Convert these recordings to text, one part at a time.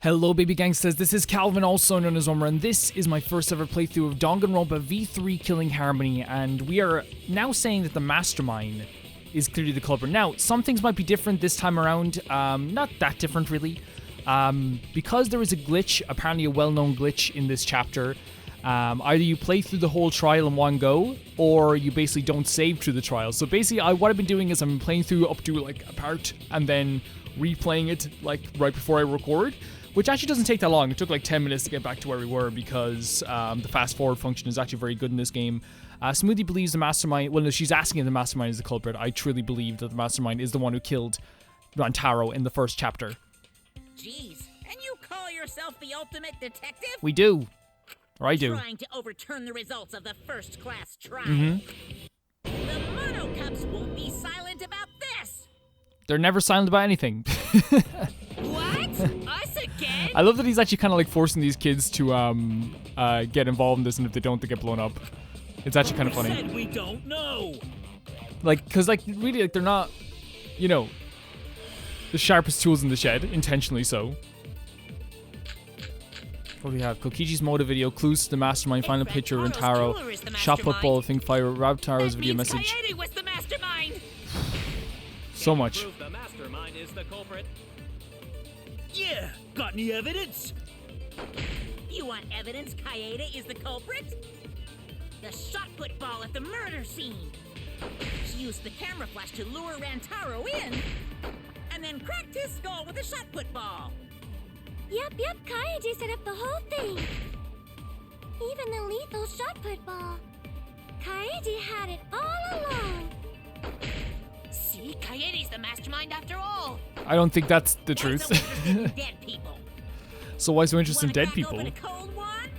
Hello baby gangsters, this is Calvin, also known as Omar, and this is my first ever playthrough of Danganronpa V3 Killing Harmony, and we are now saying that the Mastermind is clearly the culprit. Now, some things might be different this time around, not that different really, because there is a glitch, apparently a well-known glitch in this chapter. Either you play through the whole trial in one go, or you basically don't save through the trial. So basically, what I've been doing is I'm playing through up to like a part, and then replaying it like right before I record, which actually doesn't take that long. It took like 10 minutes to get back to where we were because the fast forward function is actually very good in this game. Smoothie believes the Mastermind, well no, she's asking if the Mastermind is the culprit. I truly believe that the Mastermind is the one who killed Rantaro in the first chapter. Jeez, and you call yourself the ultimate detective? We do. Or I do. Trying to overturn the results of the first class trial. The Mono Cups won't be silent about this. They're never silent about anything. What? Us again? I love that he's actually kind of like forcing these kids to get involved in this, and if they don't, they get blown up. It's actually kind of funny. Said we don't know. Like, cause like really, like they're not, you know, the sharpest tools in the shed, intentionally so. What do we have? Kokichi's motive video, clues to the Mastermind, final picture of Rantaro, shot put ball, think fire, Rob Taro's video message. Kaede was the mastermind. So much. Prove the Mastermind is the culprit. Yeah, got any evidence? You want evidence Kaede is the culprit? The shot put ball at the murder scene. She used the camera flash to lure Rantaro in, and then cracked his skull with a shot put ball. Yep, Kaede set up the whole thing. Even the lethal shot put ball. Kaede had it all along. See, Kaede's the mastermind after all. I don't think that's the truth. Why so interested in dead people? So why so interested in Wanna dead crack people? open a cold one?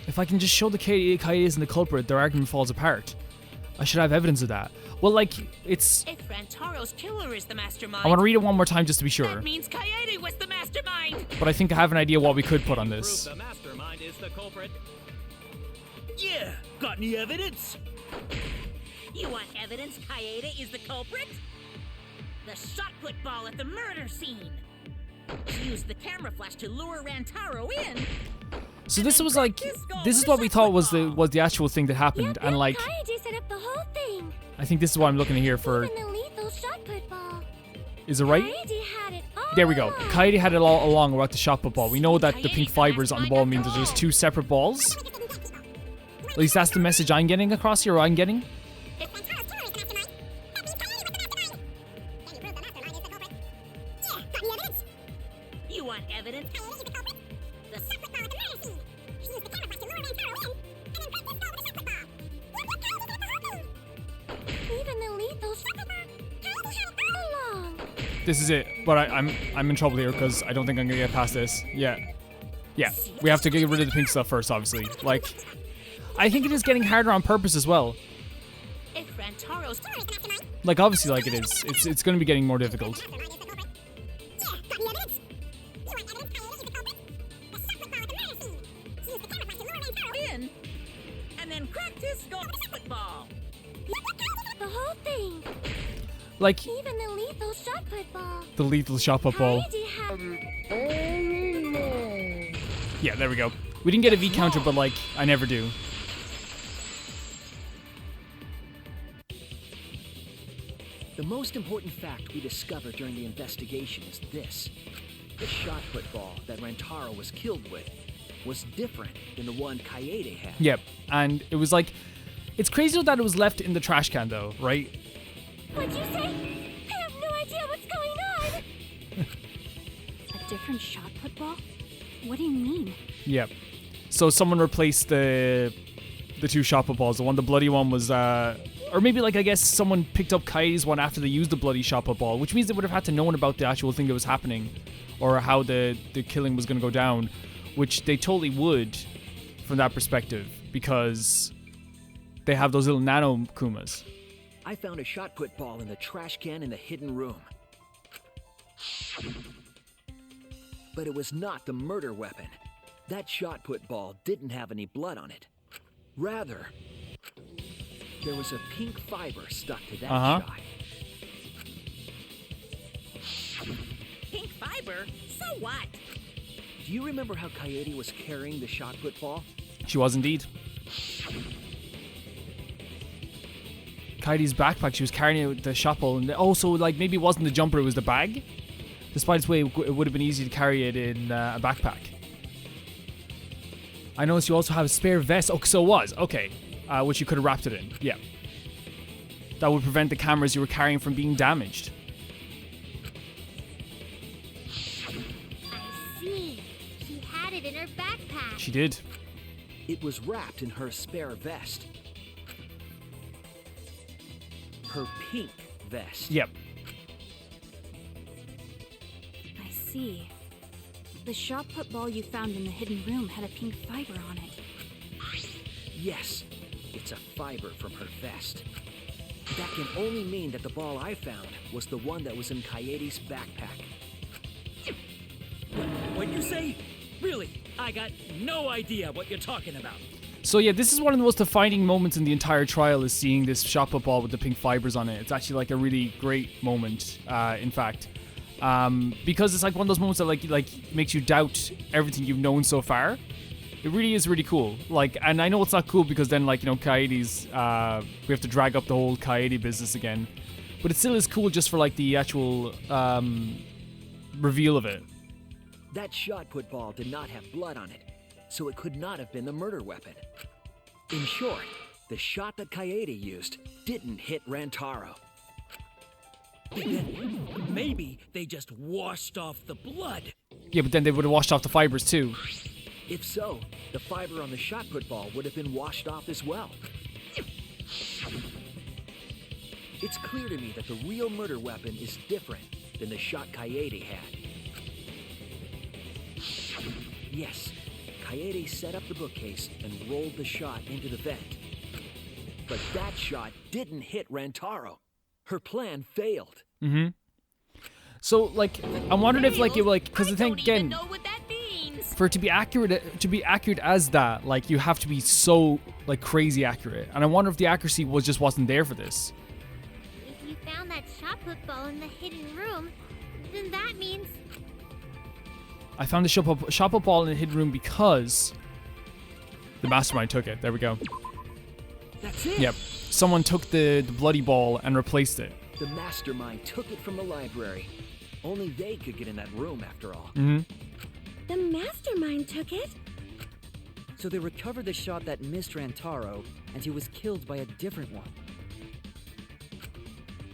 If I can just show the Kaede isn't the culprit, their argument falls apart. I should have evidence of that. Well, like, it's... If Rantaro's killer is the mastermind, I want to read it one more time just to be sure. that means Kaede was the mastermind. But I think I have an idea what we could put on Prove this. the Mastermind is the culprit. Yeah, got any evidence? You want evidence Kaede is the culprit? The shot put ball at the murder scene. She used the camera flash to lure Rantaro in. So this was like, this is what we thought was the actual thing that happened, and like, Kaede set up the whole thing. I think this is what I'm looking to hear for. Even the lethal shot put ball. Is it right? Kaede had it all There we go. along. Kaede had it all along about the shot put ball. We know that the pink fibers on the ball means there's just two separate balls. At least that's the message I'm getting across here, or I'm getting. If Rantaro's killer is the mastermind, that means Kaede was the mastermind. Can you prove the mastermind is the culprit? Yeah, got any evidence? You want evidence? Kaede is the culprit. The shot put ball at the murder scene. She used the camera flash to lure Rantaro in, and then cracked his skull with a shot put ball. Yep, Kaede set up the whole thing. Even the lethal shot put ball. Kaede had it all along. This is it. But I'm in trouble here because I don't think I'm gonna get past this. Yeah. We have to get rid of the pink stuff first, obviously. Like, I think it is getting harder on purpose as well. If Rantaro's killer is the mastermind, Like, obviously, like it is. It's going to be getting more difficult. Mastermind is the culprit. Yeah, got any evidence? You want evidence Kaede is the culprit? The shot put ball at the murder scene. She used the camera flash to lure Rantaro in. in, and then cracked his skull with a shot put ball. The whole thing. Like, Even the lethal shot put ball. the lethal shot put ball. Kaede had... Yeah, there we go. We didn't get a V counter, but like, I never do. The most important fact we discovered during the investigation is this. The shot put ball that Rantaro was killed with was different than the one Kaede had. Yep. And it was like, it's crazy that it was left in the trash can though, right? What'd you say? I have no idea what's going on. A different shot put ball? What do you mean? Yep. So someone replaced the two shot put balls. The one, the bloody one was, or maybe like, I guess someone picked up Kaede's one after they used the bloody shot put ball, which means they would have had to known about the actual thing that was happening, or how the killing was going to go down, which they totally would from that perspective, because they have those little nano kumas. I found a shot put ball in the trash can in the hidden room. But it was not the murder weapon. That shot put ball didn't have any blood on it. Rather, there was a pink fiber stuck to that shot. Pink fiber? So what? Do you remember how Kaede was carrying the shot put ball? She was indeed. Kaede's backpack, she was carrying it with the shot ball, and also, like, maybe it wasn't the jumper, it was the bag. Despite its weight, it would have been easy to carry it in a backpack. I noticed you also have a spare vest. Oh, so it was. Okay. Which you could have wrapped it in. Yeah. That would prevent the cameras you were carrying from being damaged. I see. She had it in her backpack. She did. It was wrapped in her spare vest. Her pink vest. Yep. I see. The shot put ball you found in the hidden room had a pink fiber on it. Yes, it's a fiber from her vest. That can only mean that the ball I found was the one that was in Kaede's backpack. What'd you say? Really? I got no idea what you're talking about. So yeah, this is one of the most defining moments in the entire trial, is seeing this shot put ball with the pink fibers on it. It's actually like a really great moment, in fact. Because it's like one of those moments that like makes you doubt everything you've known so far. It really is really cool. Like, and I know it's not cool because then, like, you know, Kaede's, we have to drag up the whole Kaede business again. But it still is cool just for, like, the actual, reveal of it. That shot put ball did not have blood on it, so it could not have been the murder weapon. In short, the shot that Kaede used didn't hit Rantaro. Then maybe they just washed off the blood. Yeah, but then they would have washed off the fibers too. If so, the fiber on the shot put ball would have been washed off as well. It's clear to me that the real murder weapon is different than the shot Kaede had. Yes, Kaede set up the bookcase and rolled the shot into the vent. But that shot didn't hit Rantaro. Her plan failed. Mm-hmm. So, like, I'm wondering if, like, because the thing I don't even again, know what that means. for it to be accurate as that, like, you have to be so, like, crazy accurate. And I wonder if the accuracy wasn't there for this. If you found that shot put ball in the hidden room, then that means... I found the shot put ball in the hidden room because the mastermind took it. There we go. That's it. Yep. Someone took the bloody ball and replaced it. The mastermind took it from the library. Only they could get in that room after all. Mm-hmm. The mastermind took it? So they recovered the shot that missed Rantaro, and he was killed by a different one.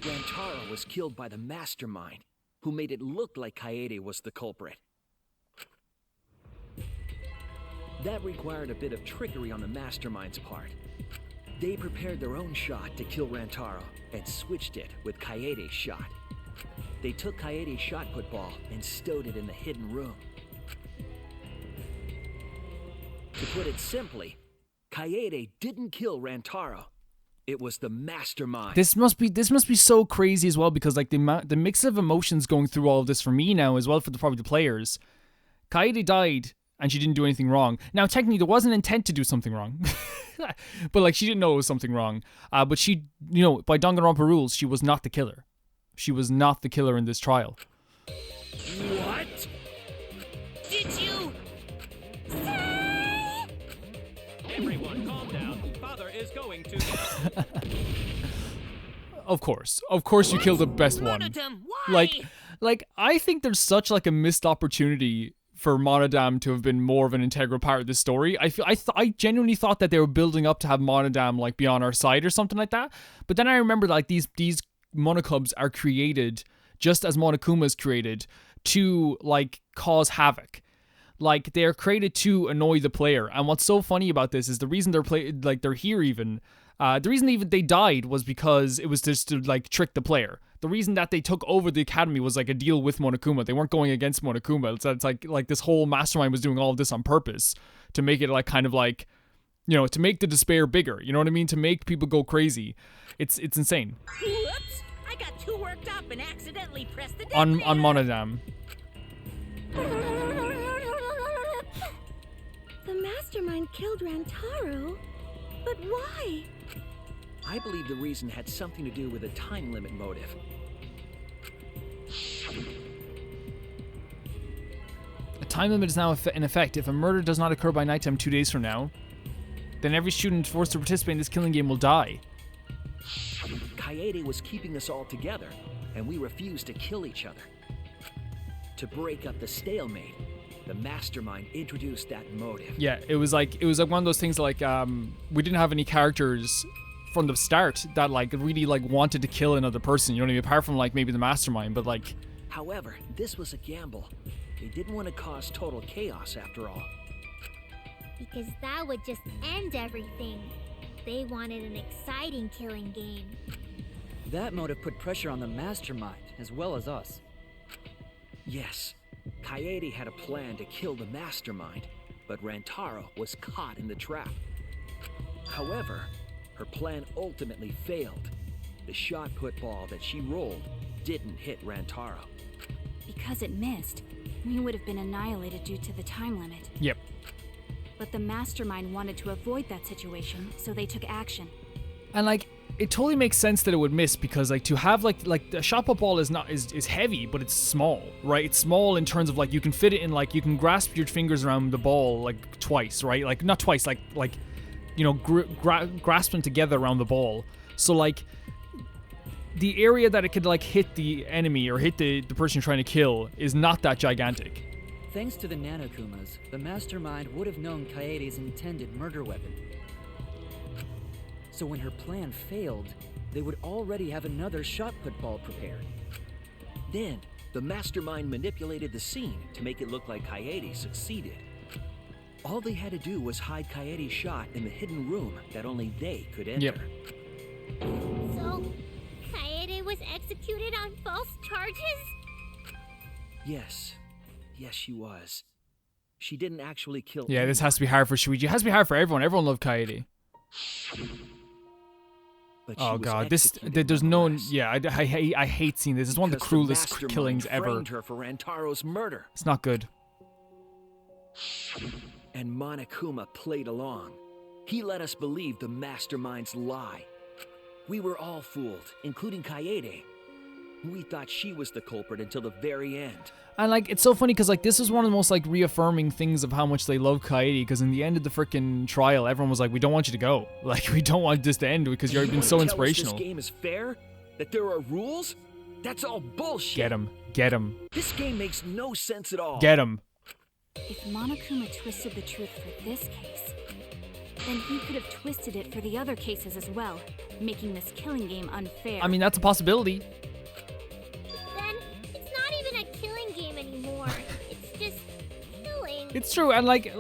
Rantaro was killed by the mastermind, who made it look like Kaede was the culprit. That required a bit of trickery on the mastermind's part. They prepared their own shot to kill Rantaro and switched it with Kaede's shot. They took Kaede's shot put ball and stowed it in the hidden room. To put it simply, Kaede didn't kill Rantaro. It was the mastermind. This must be so crazy as well, because like the mix of emotions going through all of this for me now as well, for probably the players. Kaede died and she didn't do anything wrong. Now technically there was an intent to do something wrong. But like she didn't know it was something wrong. But she, you know, by Danganronpa rules, she was not the killer. She was not the killer in this trial. What? Did you? Everyone, calm down. Father is going to. Of course you killed the best one. Monodam, why? Like I think there's such like a missed opportunity for Monodam to have been more of an integral part of this story. I genuinely thought that they were building up to have Monodam like be on our side or something like that. But then I remember like these Monocubs are created just as Monokuma's created to like cause havoc. Like they're created to annoy the player. And what's so funny about this is the reason they're here even. The reason even they died was because it was just to like trick the player. The reason that they took over the academy was like a deal with Monokuma. They weren't going against Monokuma. It's like this whole mastermind was doing all of this on purpose to make it like kind of like, you know, to make the despair bigger. You know what I mean? To make people go crazy. It's insane. Whoops! I got too worked up and accidentally pressed the On detonator. Monodam. The mastermind killed Rantaro? But why? I believe the reason had something to do with a time limit motive. time limit is now in effect. If a murder does not occur by nighttime 2 days from now, then every student forced to participate in this killing game will die. Kaede was keeping us all together, and we refused to kill each other. To break up the stalemate, the mastermind introduced that motive. Yeah, it was like one of those things like we didn't have any characters from the start that like really like wanted to kill another person, you know what I mean? Apart from like maybe the mastermind, but like. However, this was a gamble. They didn't want to cause total chaos after all. Because that would just end everything. They wanted an exciting killing game. That motive put pressure on the mastermind as well as us. Yes, Kaede had a plan to kill the mastermind, but Rantaro was caught in the trap. However, her plan ultimately failed. The shot put ball that she rolled didn't hit Rantaro. Because it missed, we would have been annihilated due to the time limit. Yep. But the mastermind wanted to avoid that situation, so they took action. And like it totally makes sense that it would miss because like to have like the shot put ball is heavy, but it's small, right? It's small in terms of like you can fit it in, like you can grasp your fingers around the ball like twice, right? Like not twice, like you know, grasp them together around the ball. So like the area that it could like hit the enemy or hit the person you're trying to kill is not that gigantic. Thanks to the Nanokumas, the mastermind would have known Kaede's intended murder weapon. So when her plan failed, they would already have another shot put ball prepared. Then, the mastermind manipulated the scene to make it look like Kaede succeeded. All they had to do was hide Kaede's shot in the hidden room that only they could enter. Yep. So, Kaede was executed on false charges? Yes, she was. She didn't actually kill Yeah, this anyone, has to be hard for Shuichi. It has to be hard for everyone. Everyone loved Kaede. but she Oh was god, executed there's no, nonetheless, yeah, I hate seeing this. It's one of the because cruelest mastermind killings ever. framed her for Rantaro's murder, It's not good. and Monokuma played along. He let us believe the mastermind's lie. We were all fooled, including Kaede. We thought she was the culprit until the very end. And like it's so funny because like this is one of the most like reaffirming things of how much they love Kaede, because in the end of the freaking trial everyone was like, we don't want you to go, like we don't want this to end because you've been so Tell us inspirational. this game is fair? That there are rules? That's all bullshit. Get him. This game makes no sense at all. Get him. If Monokuma twisted the truth for this case, then he could have twisted it for the other cases as well, making this killing game unfair. I mean, that's a possibility. Then, it's not even a killing game anymore. It's just killing. It's true, and like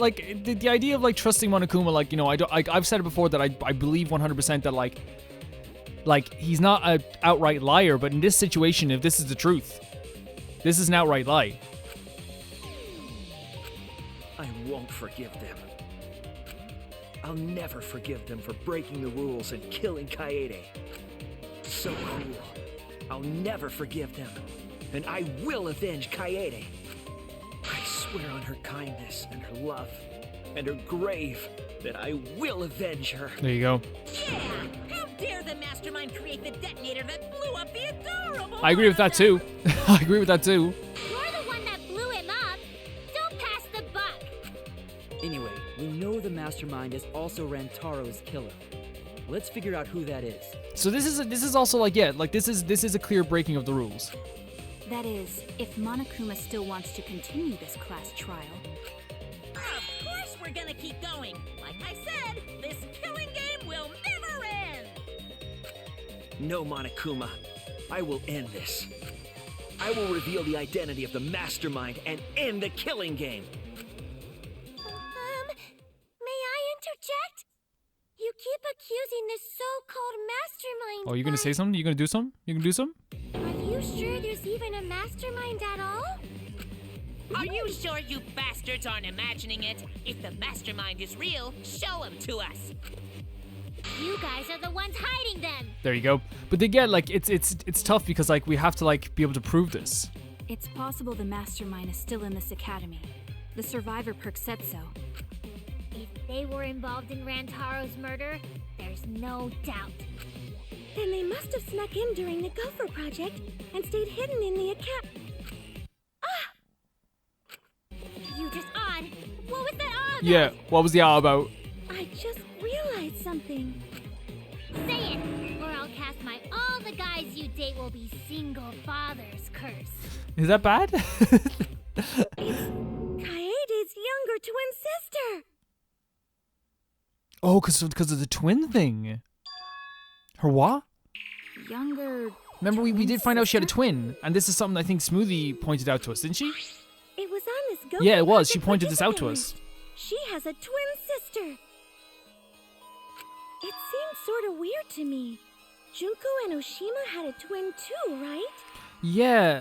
the idea of like trusting Monokuma, like, you know, I've said it before that I believe 100% that like he's not a outright liar, but in this situation, if this is the truth, this is an outright lie. I won't forgive them. I'll never forgive them for breaking the rules and killing Kaede. So cruel. I'll never forgive them. And I will avenge Kaede. I swear on her kindness and her love and her grave that I will avenge her. There you go. Yeah! How dare the mastermind create the detonator that blew up the adorable I agree with that too. I agree with that too. You're the one that blew him up. Don't pass the buck. Anyway, we know the mastermind is also Rantaro's killer. Let's figure out who that is. So this is also like, yeah, like this is a clear breaking of the rules. That is, if Monokuma still wants to continue this class trial. Of course we're gonna keep going. Like I said, this killing game will never end. No, Monokuma. I will end this. I will reveal the identity of the mastermind and end the killing game. May I interject? You keep accusing this so-called mastermind. Oh, you gonna say something? You gonna do something? You gonna do something? Are you sure there's even a mastermind at all? Are you sure you bastards aren't imagining it? If the mastermind is real, show him to us. You guys are the ones hiding them. There you go. But again, like it's tough because like we have to like be able to prove this. It's possible the mastermind is still in this academy. The survivor perk said so. If they were involved in Rantaro's murder, there's no doubt. Then they must have snuck in during the Gopher Project and stayed hidden in the academy. Ah! You Yeah, what was the owl about? I just realized something. Say it, or I'll cast my all the guys you date will be single fathers curse. Is that bad? Kaede's younger twin sister. Oh, because of the twin thing. Her what? Younger. Remember, we twin did find out she had a sister? twin, and this is something I think Smoothie pointed out to us, didn't she? It was on this Goku Yeah, it was. She Project pointed this out to Participant. us. She has a twin sister. It seemed sort of weird to me. Junko and Oshima had a twin too, right? Yeah.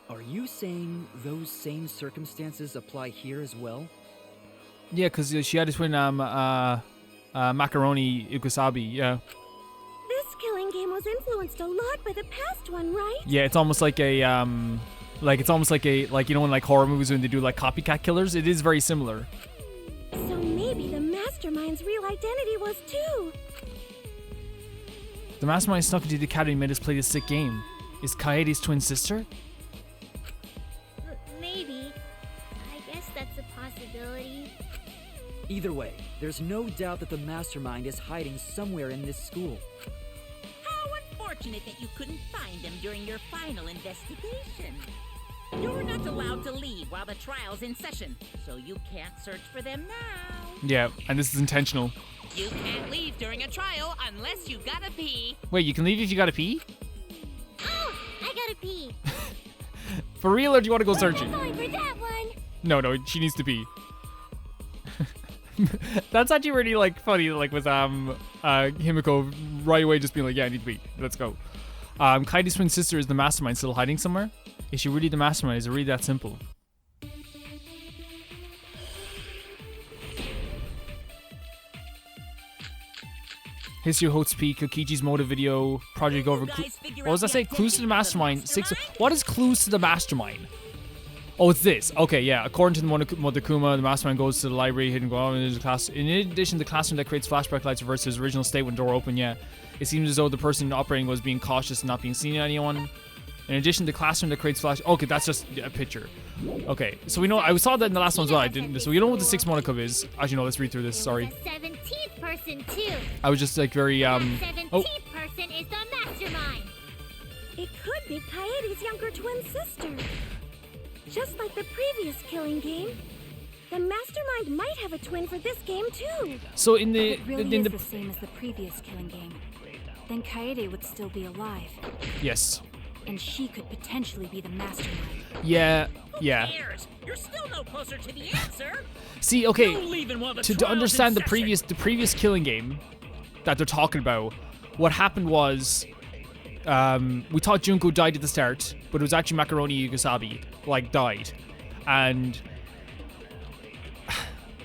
Are you saying those same circumstances apply here as well? Yeah, because she had a twin, Macaroni Ikusabi, yeah. This killing game was influenced a lot by the past one, right? Yeah, it's almost like a, it's almost like a, you know, in like horror movies when they do like copycat killers, it is very similar. So maybe the mastermind's real identity was too. The mastermind snuck into the academy and made us play this sick game. Is Kaede's twin sister? Maybe. I guess that's a possibility. Either way, there's no doubt that the mastermind is hiding somewhere in this school. How unfortunate that you couldn't find them during your final investigation. You're not allowed to leave while the trial's in session, so you can't search for them now. Yeah, and this is intentional. You can't leave during a trial unless you gotta pee. Wait, you can leave if you gotta pee? Oh, I gotta pee. For real, or do you want to go searching? Going for that one. No, she needs to pee. That's actually really like funny, like with Himiko right away just being like, yeah, I need to pee. Let's go. Kaede's twin sister is the mastermind still hiding somewhere? Is she really the mastermind? Is it really that simple? History Hotes Peak, Kokichi's motive video, Project Over. What was I say? Clues to the mastermind. What is clues to the mastermind? Oh, it's this. Okay, yeah. According to the Monokuma, the mastermind goes to the library, hidden go out into the class. In addition, the classroom that creates flashback lights reverts to its original state when door open. Yeah, it seems as though the person operating was being cautious and not being seen by anyone. In addition, the classroom that creates flash. Okay, that's just a picture. Okay, so we know. I saw that in the last one as well. I didn't. So we know what the sixth Monokuma is. Actually, no. Let's read through this. Sorry. There was a 17th person too. I was just like very That 17th Oh. person is the mastermind. It could be Kaede's younger twin sister. Just like the previous killing game, the mastermind might have a twin for this game too. So in If the it really in is the the same as the previous killing game, then Kaede would still be alive, yes. and she could potentially be the mastermind. Yeah. Who Yeah. cares? You're still no closer to the answer. See, okay. Don't leave in while the To trial's in understand the session. previous killing game that they're talking about, what happened was we thought Junko died at the start, but it was actually Macaroni Yugasabi like died, and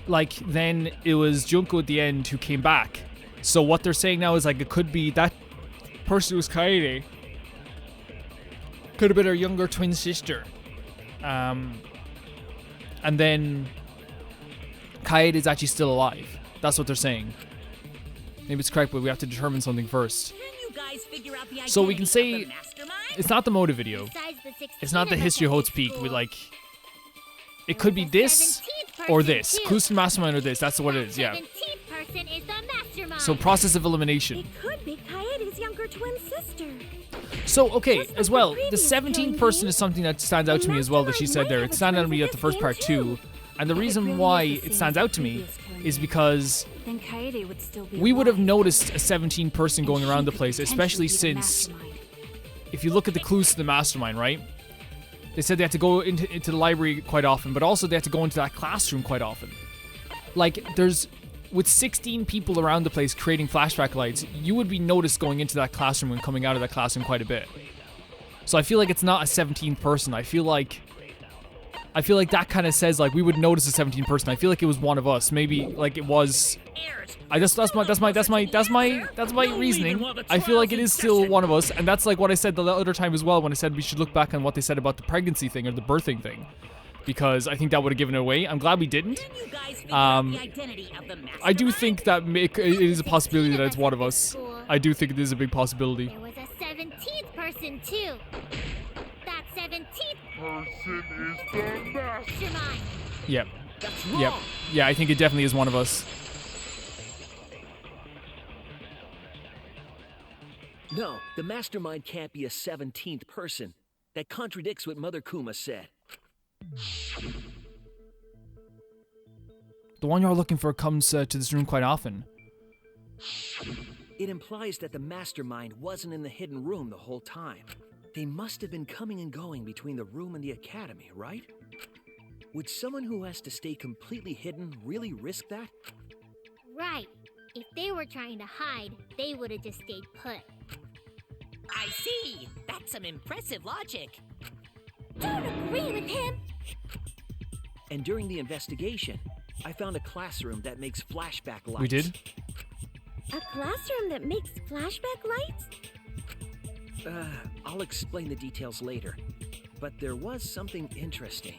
like then it was Junko at the end who came back. So what they're saying now is like it could be that person who was Kaede could have been her younger twin sister, and then Kaede is actually still alive. That's what they're saying. Maybe it's correct, but we have to determine something first. Can you guys figure out the So we can identity say of the mastermind? it's not the motive video. Besides the 16 It's not the of us history at Hotes this Peak. school, We like there it could be was a this 17th or person, this. too. Clues to the mastermind or this. That's what it is. Yeah. 17th person is the mastermind. So process of elimination. It could be Kaede's younger twin sister. So okay, Just like as the well, the previous 17th killing person game, is something that stands out the to me as well that she said there. It mastermind stands out to might me have at a the first twin part too. And the If it reason really why is the it same stands as out the to me previous killing is game, because then Kaede would still be we would have alive, noticed a 17 person and going she around the could place, especially potentially be the since mastermind. if you look at the clues to the mastermind, right? They said they had to go into the library quite often, but also they had to go into that classroom quite often. Like, there's... With 16 people around the place creating flashback lights, you would be noticed going into that classroom and coming out of that classroom quite a bit. So I feel like it's not a 17th person. I feel like that kind of says like we would notice a 17th person. I feel like it was one of us. Maybe like it was... Heirs, that's my reasoning. I feel like it is still one of us, and that's like what I said the other time as well when I said we should look back on what they said about the pregnancy thing or the birthing thing, because I think that would have given it away. I'm glad we didn't. can you guys figure out the identity of the mastermind? I do think that it is a possibility that it's one of us. I do think it is a big possibility. There was a 17th person too. That 17th person is the mastermind. Yeah. That's wrong! Yep. Yeah, I think it definitely is one of us. No, the mastermind can't be a 17th person. That contradicts what Mother Kuma said. The one you're looking for comes to this room quite often. It implies that the mastermind wasn't in the hidden room the whole time. They must have been coming and going between the room and the academy, right? Would someone who has to stay completely hidden really risk that? Right. If they were trying to hide, they would have just stayed put. I see. That's some impressive logic. Don't agree with him. And during the investigation, I found a classroom that makes flashback lights. We did? A classroom that makes flashback lights? I'll explain the details later. But there was something interesting.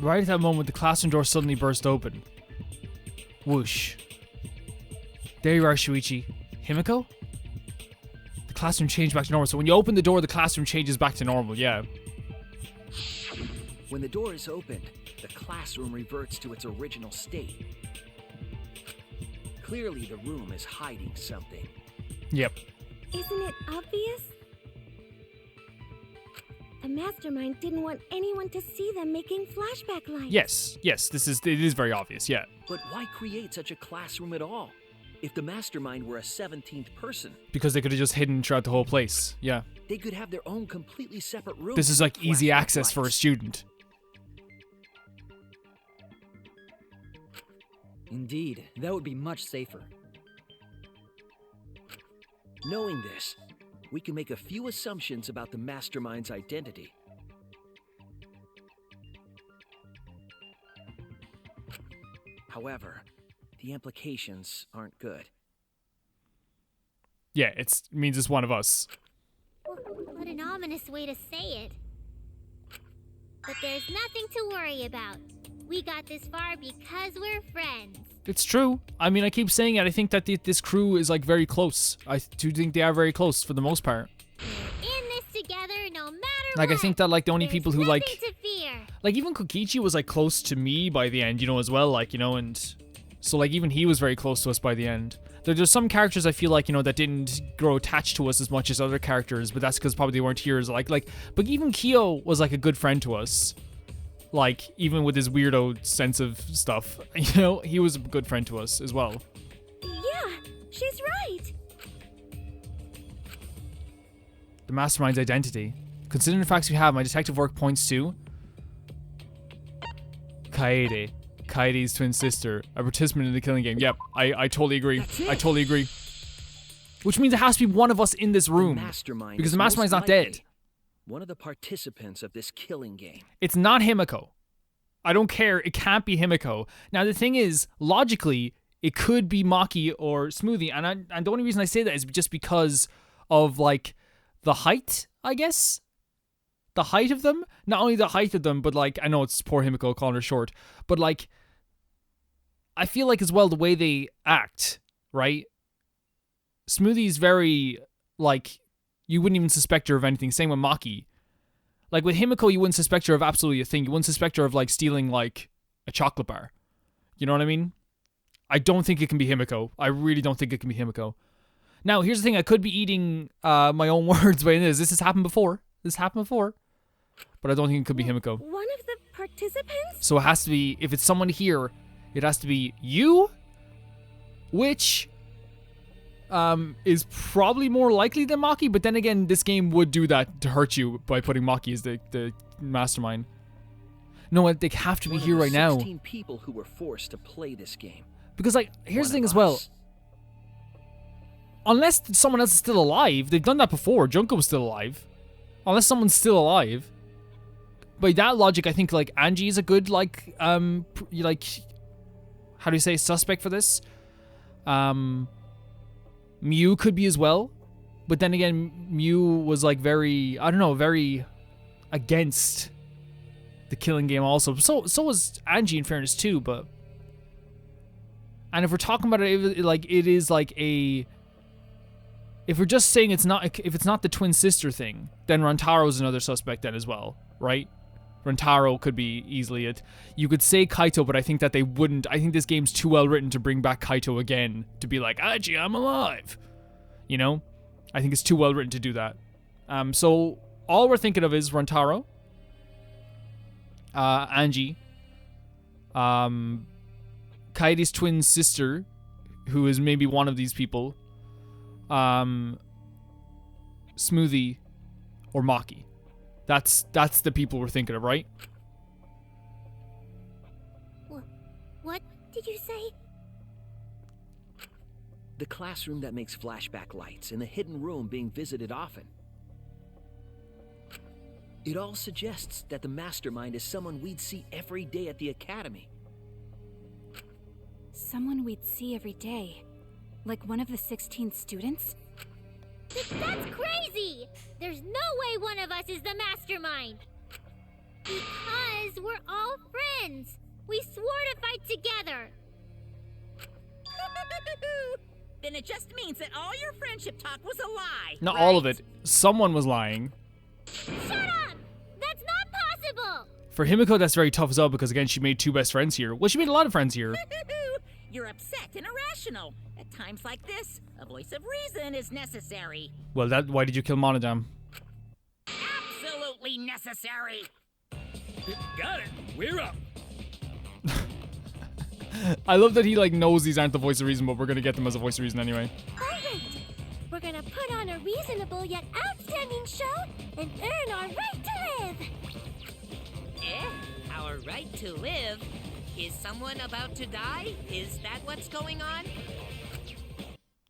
Right at that moment, the classroom door suddenly burst open. Whoosh. There you are, Shuichi. Himiko? The classroom changed back to normal. So when you open the door, the classroom changes back to normal, yeah. When the door is opened, the classroom reverts to its original state. Clearly, the room is hiding something. Yep. Isn't it obvious? The mastermind didn't want anyone to see them making flashback lights. Yes, it is very obvious, yeah. But why create such a classroom at all? If the mastermind were a 17th person, Because they could have just hidden throughout the whole place, yeah. they could have their own completely separate room. This is like with easy flashback access for a lights. student. Indeed, that would be much safer. Knowing this, we can make a few assumptions about the mastermind's identity. However, the implications aren't good. Yeah, it means it's one of us. What an ominous way to say it. But there's nothing to worry about. We got this far because we're friends. It's true. I mean, I keep saying it. I think that this crew is like very close. I do think they are very close for the most part. We're in this together no matter Like, what. I think that like the only There's people who like, nothing to fear. like even Kokichi was like close to me by the end, you know, as well. Like, you know, and so like even he was very close to us by the end. There's some characters I feel like, you know, that didn't grow attached to us as much as other characters, but that's because probably they weren't here as like. But even Kyo was like a good friend to us. Like, even with his weirdo sense of stuff, you know, he was a good friend to us as well. Yeah, she's right. The mastermind's identity. Considering the facts we have, my detective work points to Kaede. Kaede's twin sister, a participant in the killing game. Yep, I totally agree. I totally agree. Which means it has to be one of us in this room. Mastermind Because is the mastermind's most not dead. likely one of the participants of this killing game. It's not Himiko. I don't care. It can't be Himiko. Now, the thing is, logically, it could be Maki or Smoothie. And the only reason I say that is just because of, like, the height, I guess? The height of them? Not only the height of them, but, like, I know it's poor Himiko calling her short, but, like, I feel like as well the way they act, right? Smoothie's very, like, you wouldn't even suspect her of anything. Same with Maki. Like, with Himiko, you wouldn't suspect her of absolutely a thing. You wouldn't suspect her of, like, stealing, like, a chocolate bar. You know what I mean? I don't think it can be Himiko. I really don't think it can be Himiko. Now, here's the thing. I could be eating my own words by this. This has happened before. But I don't think it could be Himiko. One of the participants? So it has to be, if it's someone here, it has to be you, which is probably more likely than Maki, but then again, this game would do that to hurt you by putting Maki as the mastermind. No, they have to be One of here the right now. 16 people who were forced to play this game. Because, like, here's the One thing of as well. us. Unless someone else is still alive, they've done that before. Junko was still alive. Unless someone's still alive. By that logic, I think, like, Angie is a good, like, like, how do you say, suspect for this? Mew could be as well. But then again, Mew was, like, very, I don't know, very against the killing game also. So was Angie, in fairness, too, but... And if we're talking about it, like, it is, like, a... if we're just saying it's not, if it's not the twin sister thing, then Rantaro's another suspect then as well, right? Rantaro could be easily it. You could say Kaito, but I think that they wouldn't. I think this game's too well written to bring back Kaito again to be like, Aji, I'm alive. You know? I think it's too well written to do that. So all we're thinking of is Rantaro, Angie, Kaede's twin sister, who is maybe one of these people, Smoothie, or Maki. That's the people we're thinking of, right? What did you say? The classroom that makes flashback lights and the hidden room being visited often. It all suggests that the mastermind is someone we'd see every day at the academy. Someone we'd see every day. Like one of the 16 students? That's crazy! There's no way one of us is the mastermind! Because we're all friends! We swore to fight together! Then it just means that all your friendship talk was a lie. Not right? all of it. Someone was lying. Shut up! That's not possible! For Himiko, that's very tough as well because, again, she made 2 best friends here. Well, she made a lot of friends here. You're upset and irrational. At times like this, a voice of reason is necessary. Well, why did you kill Monodam? Absolutely necessary. Got it. We're up. I love that he, like, knows these aren't the voice of reason, but we're gonna get them as a voice of reason anyway. Alright, we're gonna put on a reasonable yet outstanding show and earn our right to live. Our right to live? Is someone about to die? Is that what's going on?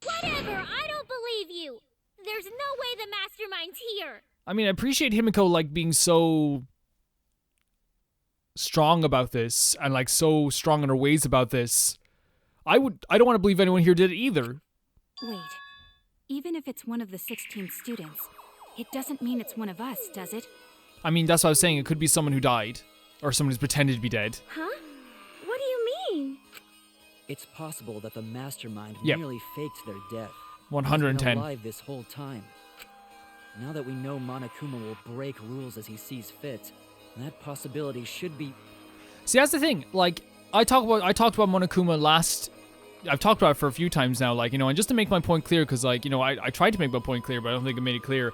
Whatever! I don't believe you! There's no way the mastermind's here! I mean, I appreciate Himiko, like, being so strong about this and, like, so strong in her ways about this. I don't want to believe anyone here did it either. Wait, even if it's one of the 16 students, it doesn't mean it's one of us, does it? I mean, that's what I was saying. It could be someone who died or someone who's pretended to be dead. Huh? What do you mean? It's possible that the mastermind Yep. merely faked their death. 110. He's been alive this whole time. Now that we know Monokuma will break rules as he sees fit, that possibility should be... See, that's the thing. Like, I talked about Monokuma last... I've talked about it for a few times now, like, you know, and just to make my point clear, because, like, you know, I tried to make my point clear, but I don't think I made it clear.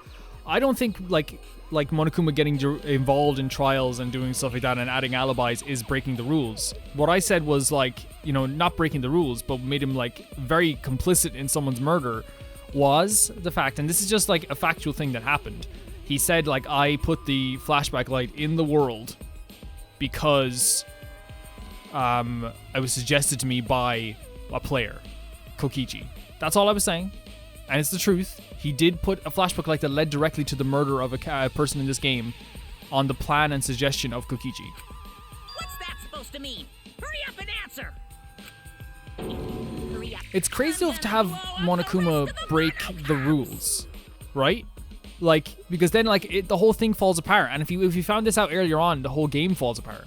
I don't think, like Monokuma getting involved in trials and doing stuff like that and adding alibis is breaking the rules. What I said was, like, you know, not breaking the rules, but made him, like, very complicit in someone's murder was the fact, and this is just, like, a factual thing that happened. He said, like, I put the flashback light in the world because it was suggested to me by a player, Kokichi. That's all I was saying. And it's the truth. He did put a flashback light that led directly to the murder of a person in this game on the plan and suggestion of Kokichi. What's that supposed to mean? Hurry up and answer! Hurry up. It's crazy enough to have Monokuma break the rules, right? Like, because then, like, the whole thing falls apart. And if you found this out earlier on, the whole game falls apart.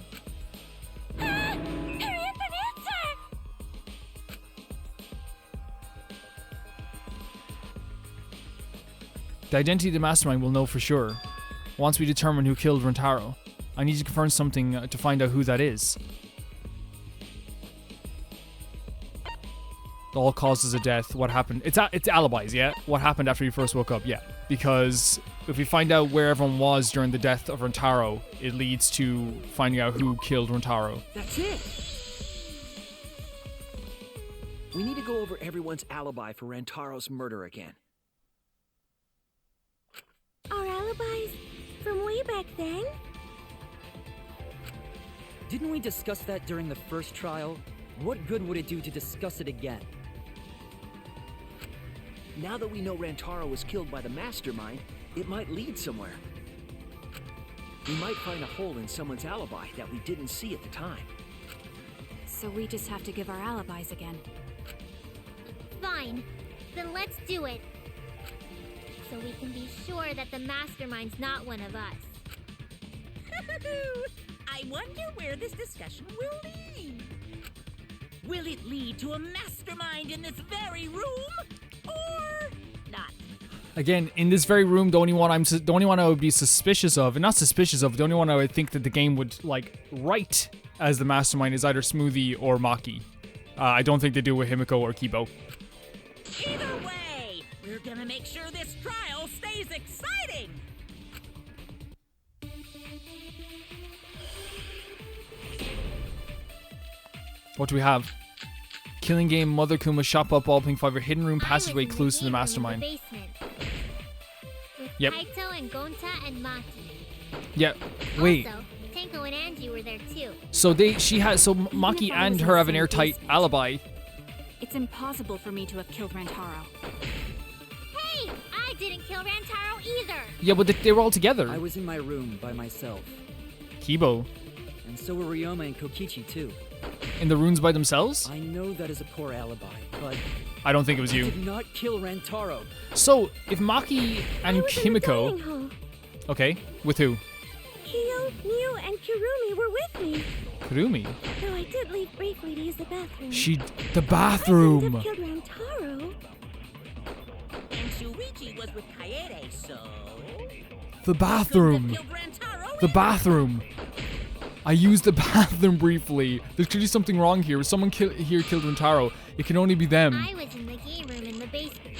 Hurry up and answer! The identity of the mastermind we'll know for sure once we determine who killed Rentaro. I need to confirm something to find out who that is. All causes of death. What happened? It's alibis, yeah? What happened after you first woke up? Yeah. Because if we find out where everyone was during the death of Rentaro, it leads to finding out who killed Rentaro. That's it! We need to go over everyone's alibi for Rantaro's murder again. Our alibis from way back then? Didn't we discuss that during the first trial? What good would it do to discuss it again? Now that we know Rantaro was killed by the mastermind, it might lead somewhere. We might find a hole in someone's alibi that we didn't see at the time. So we just have to give our alibis again. Fine. Then let's do it. So we can be sure that the mastermind's not one of us. I wonder where this discussion will lead. Will it lead to a mastermind in this very room? Or not? Again, in this very room, the only one I would be suspicious of, and not suspicious of, the only one I would think that the game would like write as the mastermind is either Smoothie or Maki. I don't think they do with Himiko or Kibo. Either way, we're gonna make sure this trial stays exciting. What do we have? Killing game, Mother Kuma, Shop Up, Ball Pink Fiber, Hidden Room, Passageway, clues to the mastermind. Yep. Kaito and Gonta and Maki. Yeah. Wait. Also, Tenko and Angie were there too. So Maki and her have an airtight alibi. It's impossible for me to have killed Rantaro. Hey, I didn't kill Rantaro either. Yeah, but they were all together. I was in my room by myself. Kibo. And so were Ryoma and Kokichi too. In the rooms by themselves? I know that is a poor alibi, but I don't think it was I you. did not kill Rantaro. So, if Maki and I was in the Kimiko... dining hall. Okay, with who? Kyo, Mew, and Kirumi were with me. Kurumi. Though I did leave briefly to use the bathroom. The bathroom! I couldn't have killed Rantaro. And Shuichi was with Kaede, so... The bathroom! Killed Rantaro The either. bathroom! I used the bathroom briefly. There's clearly something wrong here. If someone here killed Rantaro, it can only be them. I was in the game room in the basement.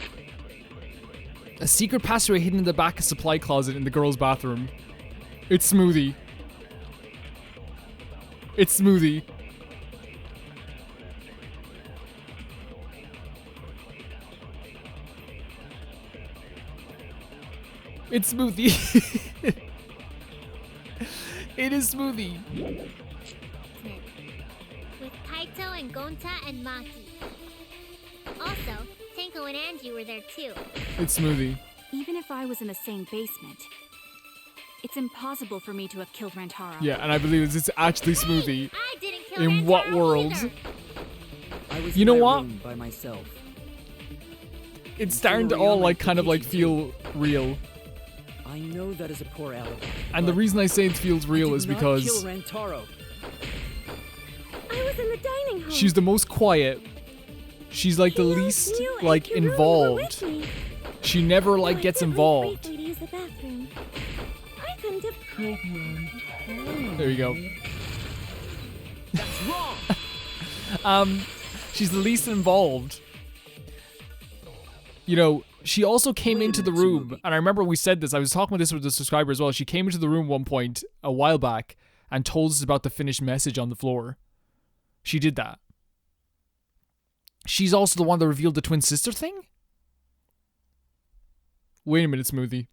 A secret passageway hidden in the back of supply closet in the girls' bathroom. It's Smoothie. It's Smoothie. It's Smoothie. It is Smoothie. With Kaito and Gonta and Maki. Also, Tenko and Angie were there too. It's Smoothie. Even if I was in the same basement, it's impossible for me to have killed Rantaro. Yeah, and I believe it's actually Smoothie. Hey, I didn't kill In what Rantaro world? either. I was You in know my what? room by myself. It's starting to all like kind of like feel real. I know that is a poor alibi. And the but reason I say it feels I real did is not because kill Rantaro. I was in the dining hall. she's the most quiet. She's like the Kyo, least Mew, and like Kirumi were involved. with me. She never Though like I gets did leave involved. briefly to use the bathroom. I couldn't have killed him. There you go. That's wrong! She's the least involved. You know, she also came Wait a into the minute, room, Smoothie. and I remember we said this. I was talking with this with the subscriber as well. She came into the room one point a while back and told us about the finished message on the floor. She did that. She's also the one that revealed the twin sister thing? Wait a minute, Smoothie.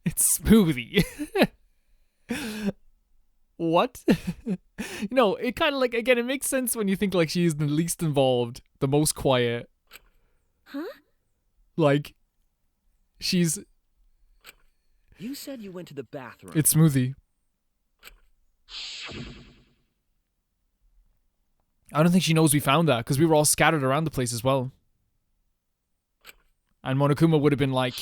It's Smoothie. What? No, it kind of like, again, it makes sense when you think like she's the least involved, the most quiet. Huh? Like, she's... You said you went to the bathroom. It's Smoothie. I don't think she knows we found that, because we were all scattered around the place as well. And Monokuma would have been, like,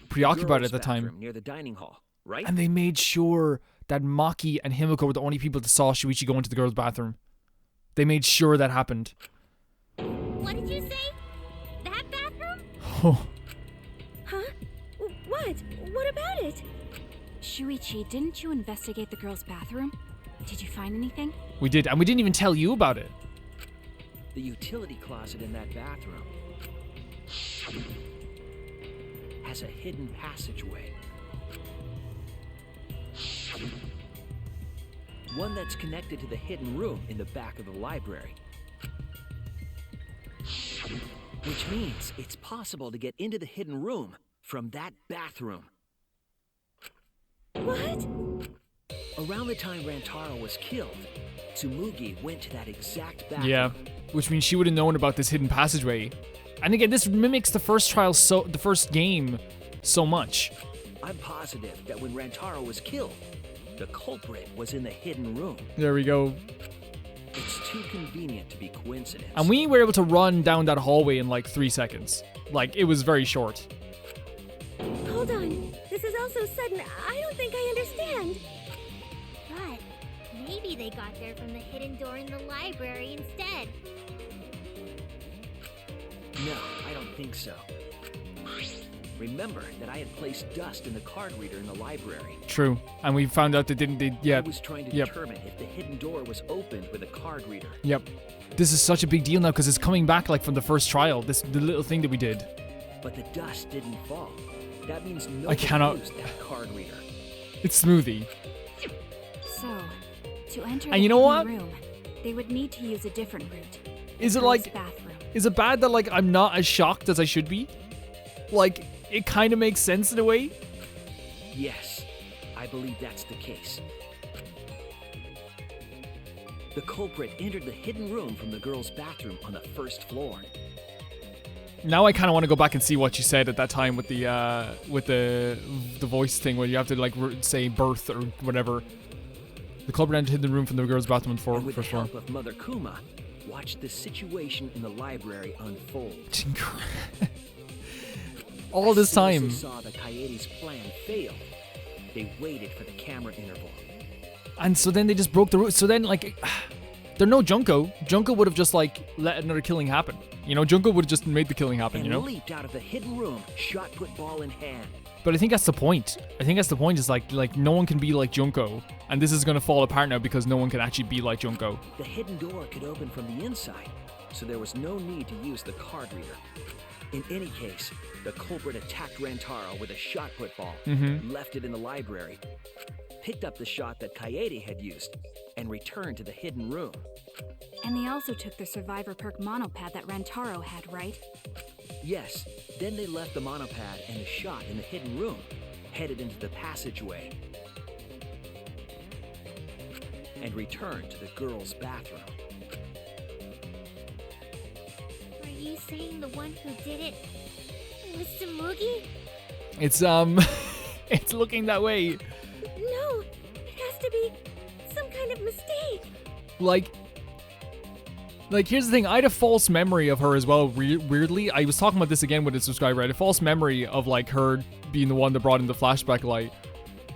preoccupied Girls' at the time. bathroom near the dining hall, right? And they made sure that Maki and Himiko were the only people that saw Shuichi go into the girls' bathroom. They made sure that happened. What did you say? That bathroom? Oh, Huh? What? What about it? Shuichi, didn't you investigate the girls' bathroom? Did you find anything? we did. And we didn't even tell you about it. The utility closet in that bathroom has a hidden passageway. One that's connected to the hidden room in the back of the library. Which means it's possible to get into the hidden room from that bathroom. What? Around the time Rantaro was killed, Tsumugi went to that exact bathroom. Yeah, which means she would have known about this hidden passageway. And again, this mimics the first the first game so much. I'm positive that when Rantaro was killed, the culprit was in the hidden room. There we go. It's too convenient to be coincidence. And we were able to run down that hallway in like 3 seconds. Like, it was very short. Hold on. This is all so sudden. I don't think I understand. But maybe they got there from the hidden door in the library instead. No, I don't think so. Remember that I had placed dust in the card reader in the library. True. And we found out I was trying to determine if the hidden door was opened with a card reader. Yep. This is such a big deal now because it's coming back like from the first trial. The little thing that we did. But the dust didn't fall. That means no I cannot. used that card reader. It's Smoothie. So, to enter And the you know what? hidden room, they would need to use a different route. Is it Girls' like... bathroom. Is it bad that like I'm not as shocked as I should be? Like, it kind of makes sense in a way. Yes, I believe that's the case. The culprit entered the hidden room from the girls' bathroom on the first floor. Now I kind of want to go back and see what you said at that time with the voice thing where you have to like say birth or whatever. The culprit entered the room from the girls' bathroom on the With the first floor. help of Mother Kuma, watched the situation in the library unfold. All this As soon as time. they saw that Kaede's plan failed, they waited for the camera interval. And so then they just broke the rule. So then, like, they're no Junko. Junko would have just, like, let another killing happen. You know, Junko would have just made the killing happen, And you know? leaped out of the hidden room, shot put ball in hand. But I think that's the point. I think that's the point is, like no one can be like Junko. And this is going to fall apart now because no one can actually be like Junko. The hidden door could open from the inside, so there was no need to use the card reader. In any case, the culprit attacked Rantaro with a shot put ball, left it in the library, picked up the shot that Kaede had used, and returned to the hidden room. And they also took the survivor perk monopad that Rantaro had, right? Yes, then they left the monopad and the shot in the hidden room, headed into the passageway, and returned to the girls' bathroom. Are you saying the one who did it was Tsumugi? It's, it's looking that way. No, it has to be some kind of mistake. Like, here's the thing. I had a false memory of her as well, weirdly. I was talking about this again with a subscriber. I had a false memory of, like, her being the one that brought in the flashback light.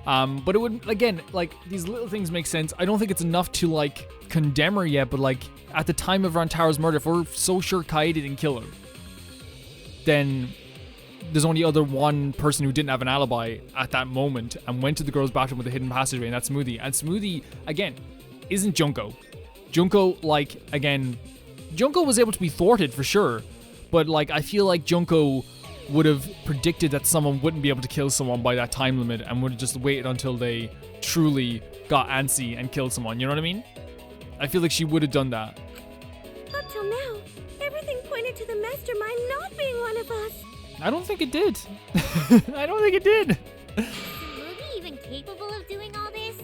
But it would, again, like, these little things make sense. I don't think it's enough to, like, condemn her yet, but, like, at the time of Rantaro's murder, if we're so sure Kaede didn't kill her, then there's only other one person who didn't have an alibi at that moment and went to the girls' bathroom with a hidden passageway, and that's Smoothie. And Smoothie, again, isn't Junko. Junko, like, again, Junko was able to be thwarted for sure, but, like, I feel like Junko would have predicted that someone wouldn't be able to kill someone by that time limit and would have just waited until they truly got antsy and killed someone, you know what I mean? I feel like she would have done that. Up till now, everything pointed to the mastermind not being one of us. I don't think it did. I don't think it did. Is Tsumugi even capable of doing all this?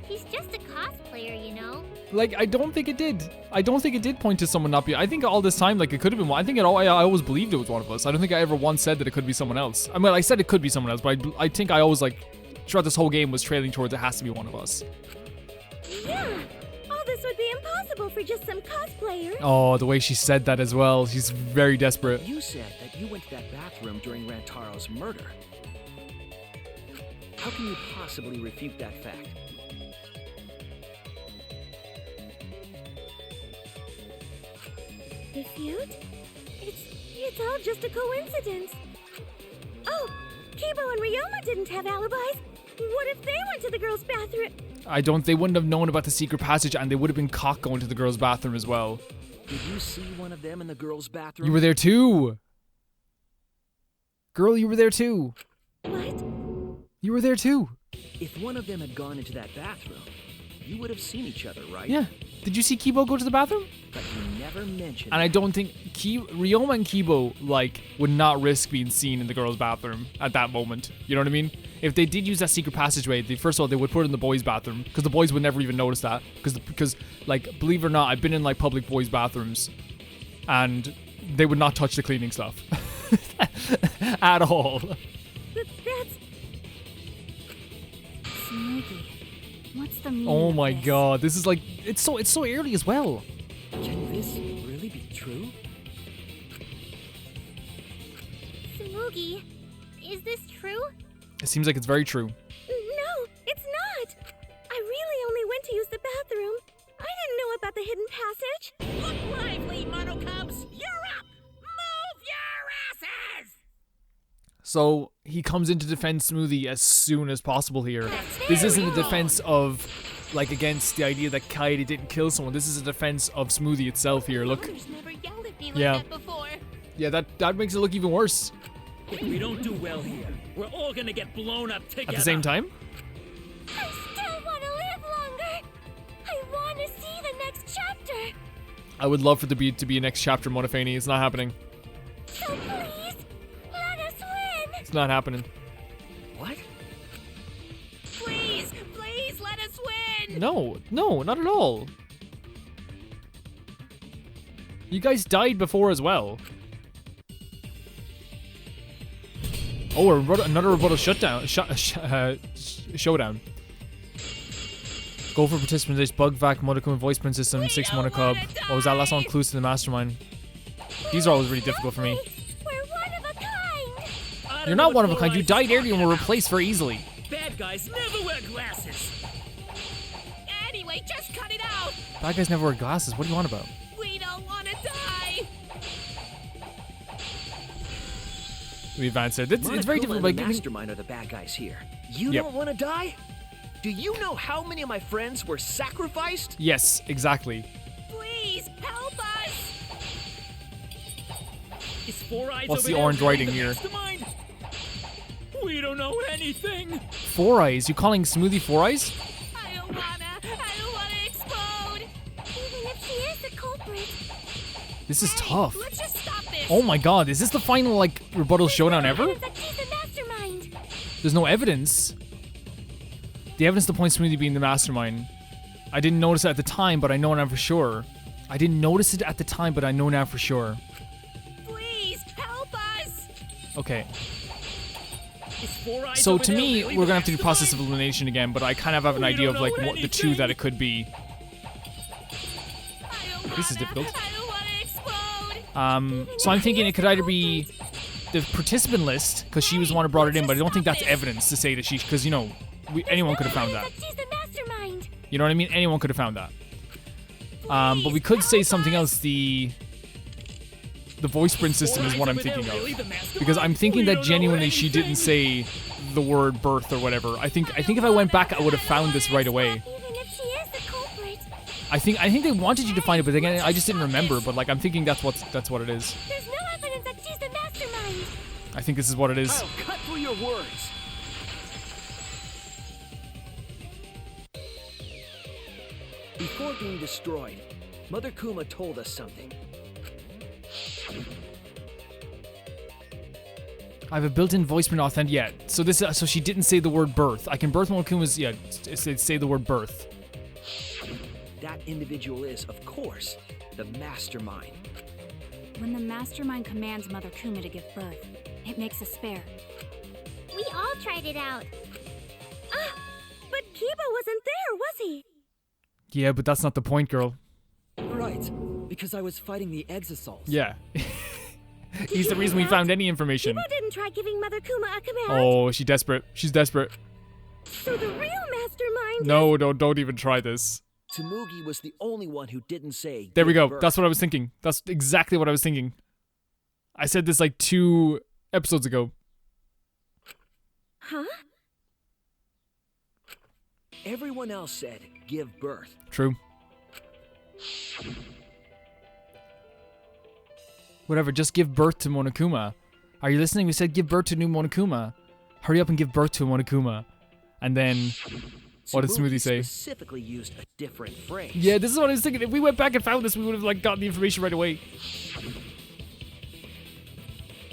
He's just a cosplayer, you know? Like, I don't think it did. I don't think it did point to someone not being... I think all this time, like, it could have been one. I think I always believed it was one of us. I don't think I ever once said that it could be someone else. I mean, I said it could be someone else, but I think I always, like, throughout this whole game was trailing towards it has to be one of us. Yeah, all this would be impossible for just some cosplayer. Oh, the way she said that as well. She's very desperate. You said that you went to that bathroom during Rantaro's murder. How can you possibly refute that fact? Refute? It's all just a coincidence. Oh, Kibo and Ryoma didn't have alibis. What if they went to the girls' bathroom? They wouldn't have known about the secret passage and they would have been caught going to the girls' bathroom as well. Did you see one of them in the girls' bathroom? You were there too. Girl, you were there too. What? You were there too. If one of them had gone into that bathroom, you would have seen each other, right? Yeah. Did you see Kibo go to the bathroom? But you never mentioned And I that. don't think Ryoma and Kibo, like, would not risk being seen in the girls' bathroom at that moment. You know what I mean? If they did use that secret passageway, first of all, they would put it in the boys' bathroom because the boys would never even notice that. Because, like, believe it or not, I've been in, like, public boys' bathrooms and they would not touch the cleaning stuff. At all. That's... Tsumugi, what's the meaning Oh of my this? god, this is like, it's so early as well. Can this really be true? Tsumugi, is this true? It seems like it's very true. No, it's not. I really only went to use the bathroom. I didn't know about the hidden passage. Look lively, Mono Cubs! You're up! Move your asses! So he comes in to defend Smoothie as soon as possible here. This isn't a defense of, like, against the idea that Kaede didn't kill someone. This is a defense of Smoothie itself here. Look. Mother's never yelled at me like Yeah. that before. Yeah, that makes it look even worse. If we don't do well here, we're all gonna get blown up together. At the same time? I still want to live longer. I want to see the next chapter. I would love for there to be a next chapter, Monofani. It's not happening. So please, let us win. It's not happening. What? Please, please let us win. No, not at all. You guys died before as well. Oh, another rebuttal showdown. Go for participant list, bug vac, Monokuma voice print system, 6 Monokub. What was that last one? Clues to the Mastermind. These are always really difficult for me. We're one of a kind. You're not one of a kind. You died earlier and were replaced very easily. Bad guys never wear glasses. Anyway, just cut it out. Bad guys never wear glasses. What do you want about? We don't want to die. We advance it. It's very Monokuma difficult. and By the giving... Mastermind are the bad guys here. You Yep. don't want to die? Do you know how many of my friends were sacrificed? Yes, exactly. Please help us. Is Four Eyes What's over the there orange really writing the here? mastermind? We don't know anything. 4 Eyes? You calling Smoothie 4 Eyes? I don't wanna explode. Even if she is the culprit. This is Hey, tough. Let's just stop this. Oh my god, is this the final, like, rebuttal showdown ever? That she's the mastermind. There's no evidence. The evidence to point Smoothie being the mastermind. I didn't notice it at the time, but I know now for sure. I didn't notice it at the time, but I know now for sure. Please help us. Okay. Is Four Eyes So over to there me, really we're the gonna have to do process of mastermind? elimination again, but I kind of have an We idea don't of like know what the two anything. that it could be. I don't This is wanna- difficult. I don't wanna explode. So I'm thinking it could either be the participant list, because she was the one who brought it in, but I don't think that's evidence to say that she, because, you know, anyone could have found that. She's the mastermind. You know what I mean? Anyone could have found that. But we could say something else. The voice print system is what I'm thinking of, because I'm thinking that genuinely she didn't say the word birth or whatever. I think if I went back, I would have found this right away. Even if she is the culprit. I think they wanted you to find it, but again, I just didn't remember. But like, I'm thinking that's what it is. There's no evidence that she's the mastermind. I think this is what it is. I'll cut through your words. Before being destroyed, Mother Kuma told us something. I have a built-in voice print authentic. Yeah. So so she didn't say the word birth. I can birth Monokuma's. Yeah. Say the word birth. That individual is, of course, the mastermind. When the mastermind commands Mother Kuma to give birth, it makes a spare. We all tried it out. Ah, but Kiba wasn't there, was he? Yeah, but that's not the point, girl. Right, because I was fighting the Exosols. Yeah. He's the reason we found any information. Kiba didn't try giving Mother Kuma a command. Oh, she's desperate. She's desperate. So the real mastermind No, don't even try this. Tsumugi was the only one who didn't say. There we give go. birth. That's what I was thinking. That's exactly what I was thinking. I said this like 2 episodes ago. Huh? Everyone else said give birth. True. Whatever, just give birth to Monokuma. Are you listening? We said give birth to new Monokuma. Hurry up and give birth to Monokuma. And then, what did Tsumugi Smoothie say? Specifically used a different phrase. Yeah, this is what I was thinking. If we went back and found this, we would have like gotten the information right away.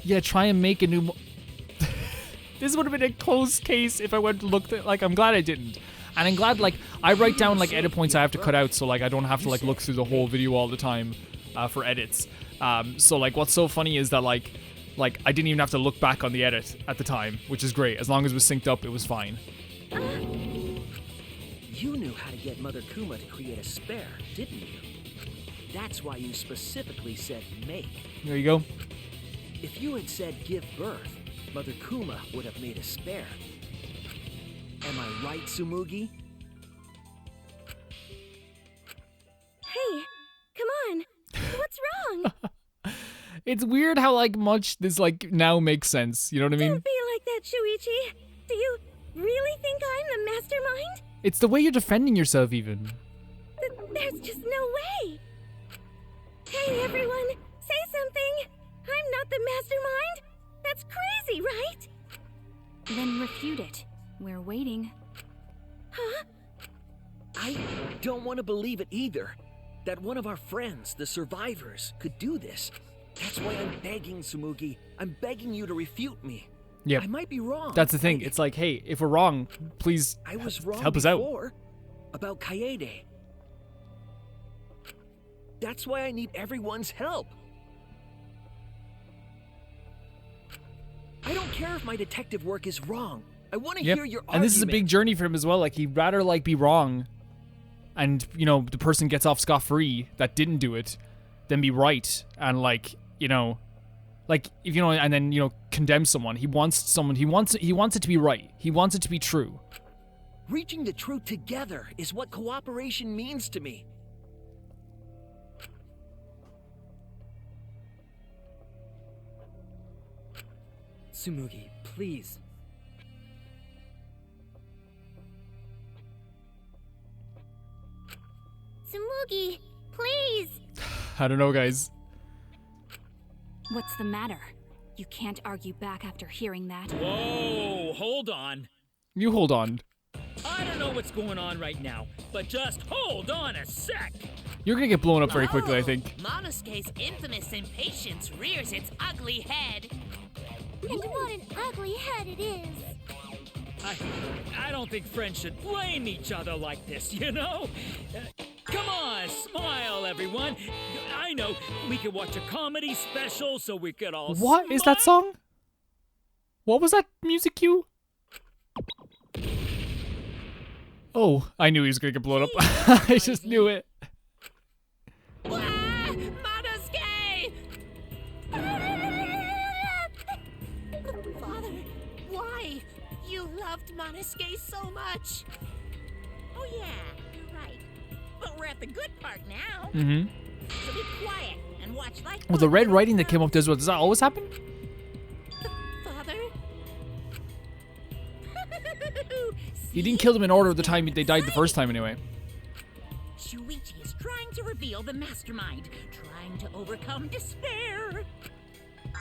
Yeah, try and make a new. This would have been a close case if I went to look. Like, I'm glad I didn't, and I'm glad like I write down like edit points I have to cut out, so like I don't have to like look through the whole video all the time for edits. So like, what's so funny is that like I didn't even have to look back on the edit at the time, which is great. As long as it was synced up, it was fine. You knew how to get Mother Kuma to create a spare, didn't you? That's why you specifically said make. There you go. If you had said give birth, Mother Kuma would have made a spare. Am I right, Tsumugi? Hey, come on. What's wrong? It's weird how like much this like now makes sense. You know what I mean? Don't be like that, Shuichi. Do you really think I'm the mastermind? It's the way you're defending yourself, even. There's just no way. Hey, everyone, say something. I'm not the mastermind. That's crazy, right? Then refute it. We're waiting. Huh? I don't want to believe it either. That one of our friends, the survivors, could do this. That's why I'm begging, Tsumugi. I'm begging you to refute me. Yeah. I might be wrong. That's the thing. It's like, hey, if we're wrong, please I was wrong help us out. before about Kaede. That's why I need everyone's help. I don't care if my detective work is wrong. I want to Yep. hear your argument. And this is a big journey for him as well. Like, he'd rather, like, be wrong and, you know, the person gets off scot-free that didn't do it than be right and, like, you know, like, if you know, and then, you know, condemn someone. He wants it to be right. He wants it to be true. Reaching the truth together is what cooperation means to me. Tsumugi, please. Tsumugi, please! I don't know, guys. What's the matter? You can't argue back after hearing that. Whoa, hold on. You hold on. I don't know what's going on right now, but just hold on a sec. You're gonna get blown up very quickly, I think. Monosuke's infamous impatience rears its ugly head. And what an ugly head it is! I don't think friends should blame each other like this, you know? Come on, smile, everyone. I know, we could watch a comedy special so we could all What is that song? What was that music cue? Oh, I knew he was gonna get blown up. I just knew it. Ah, Monosuke! Father, why? You loved Monosuke so much. Oh yeah, you're right. But we're at the good part now. Mm-hmm. So be quiet and watch like. Well, the red writing that came up does what? Does that always happen? Father? He didn't kill them in order of the time they died the first time, anyway. Shuichi is trying to reveal the mastermind, trying to overcome despair.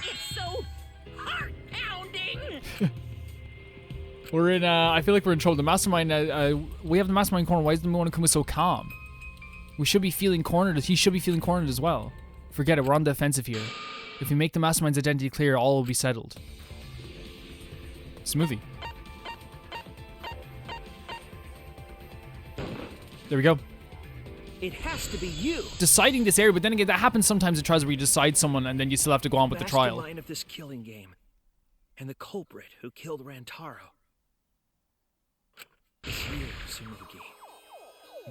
It's so heart-pounding. We're in, I feel like we're in trouble. The mastermind, we have the mastermind corner. Why is the Monokuma so calm? We should be feeling cornered. He should be feeling cornered as well. Forget it, we're on the offensive here. If we make the mastermind's identity clear, all will be settled. Smoothie. There we go. It has to be you. Deciding this area, but then again, that happens sometimes in trials where you decide someone and then you still have to go on with the trial. Mastermind of this killing game, and the culprit who killed Rantaro. It's you, Tsumugi.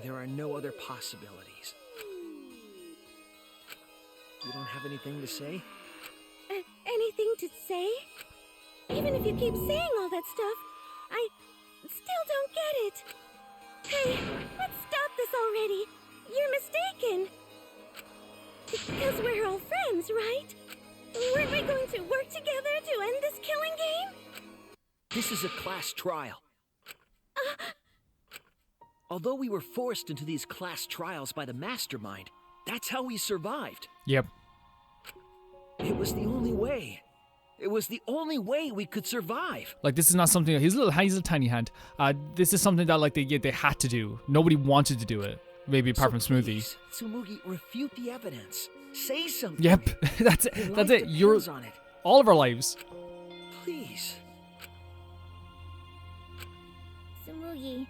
There are no other possibilities. You don't have anything to say? Anything to say? Even if you keep saying all that stuff, I still don't get it. Hey, let's stop this already. You're mistaken. Because we're all friends, right? Weren't we going to work together to end this killing game? This is a class trial. Although we were forced into these class trials by the mastermind, that's how we survived. Yep. It was the only way. It was the only way we could survive. Like, this is not something, he's a tiny hand. This is something that, like, they had to do. Nobody wanted to do it. Maybe apart from Smoothie. Please, Tsumugi, refute the evidence. Say something. Yep, that's it. Your That's life it. You're depends on it. all of our lives. Please. Tsumugi,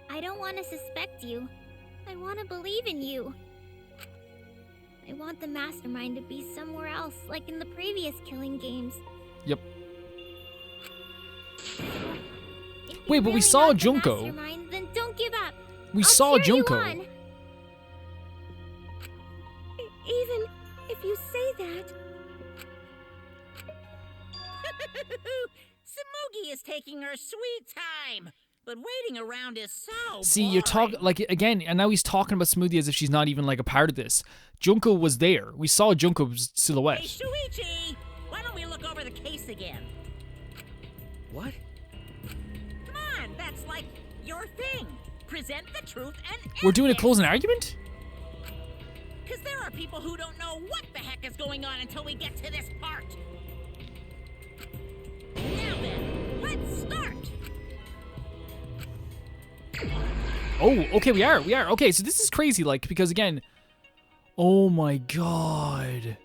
I don't want to suspect you. I want to believe in you. I want the mastermind to be somewhere else, like in the previous killing games. Yep. If Wait, you but we really saw are the Junko. mastermind, then don't give up. We I'll saw cheer you Junko. on. Even if you say that, Tsumugi is taking her sweet time. but waiting around is so See, you're talking boring. like again, and now he's talking about Smoothie as if she's not even like a part of this. Junko was there. We saw Junko's silhouette. Hey, Shuichi! Why don't we look over the case again? What? Come on, that's like your thing. Present the truth and We're doing a closing argument? Because there are people who don't know what the heck is going on until we get to this part. Now then, let's start. Oh, okay, we are. Okay, so this is crazy, like, because again, oh my god.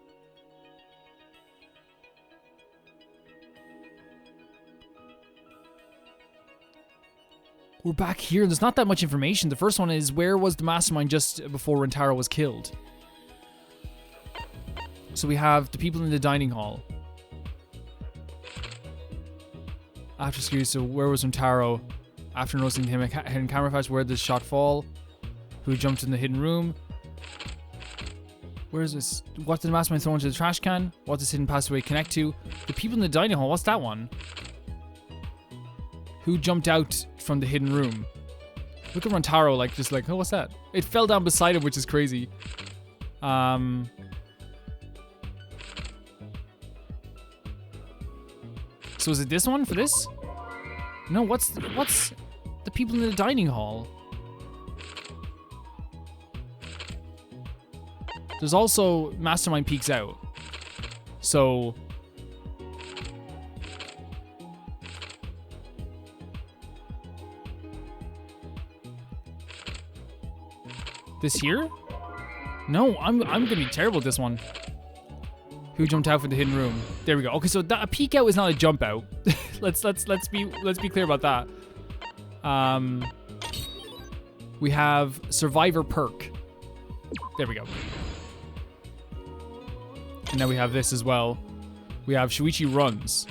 We're back here. There's not that much information. The first one is, where was the mastermind just before Rentaro was killed? So we have the people in the dining hall. After security, so where was Rentaro? After noticing him hidden camera flash, where did the shot fall? Who jumped in the hidden room? Where is this? What did the mastermind throw into the trash can? What does hidden passageway connect to? The people in the dining hall, what's that one? Who jumped out from the hidden room? Look at Rentaro, like, just like, oh, what's that? It fell down beside him, which is crazy. So is it this one for this? No, what's the people in the dining hall? There's also Mastermind peeks out. So this here? No, I'm gonna be terrible at this one. Who jumped out from the hidden room? There we go. Okay, so a peek out is not a jump out. let's be clear about that. We have Survivor perk. There we go. And now we have this as well. We have Shuichi runs.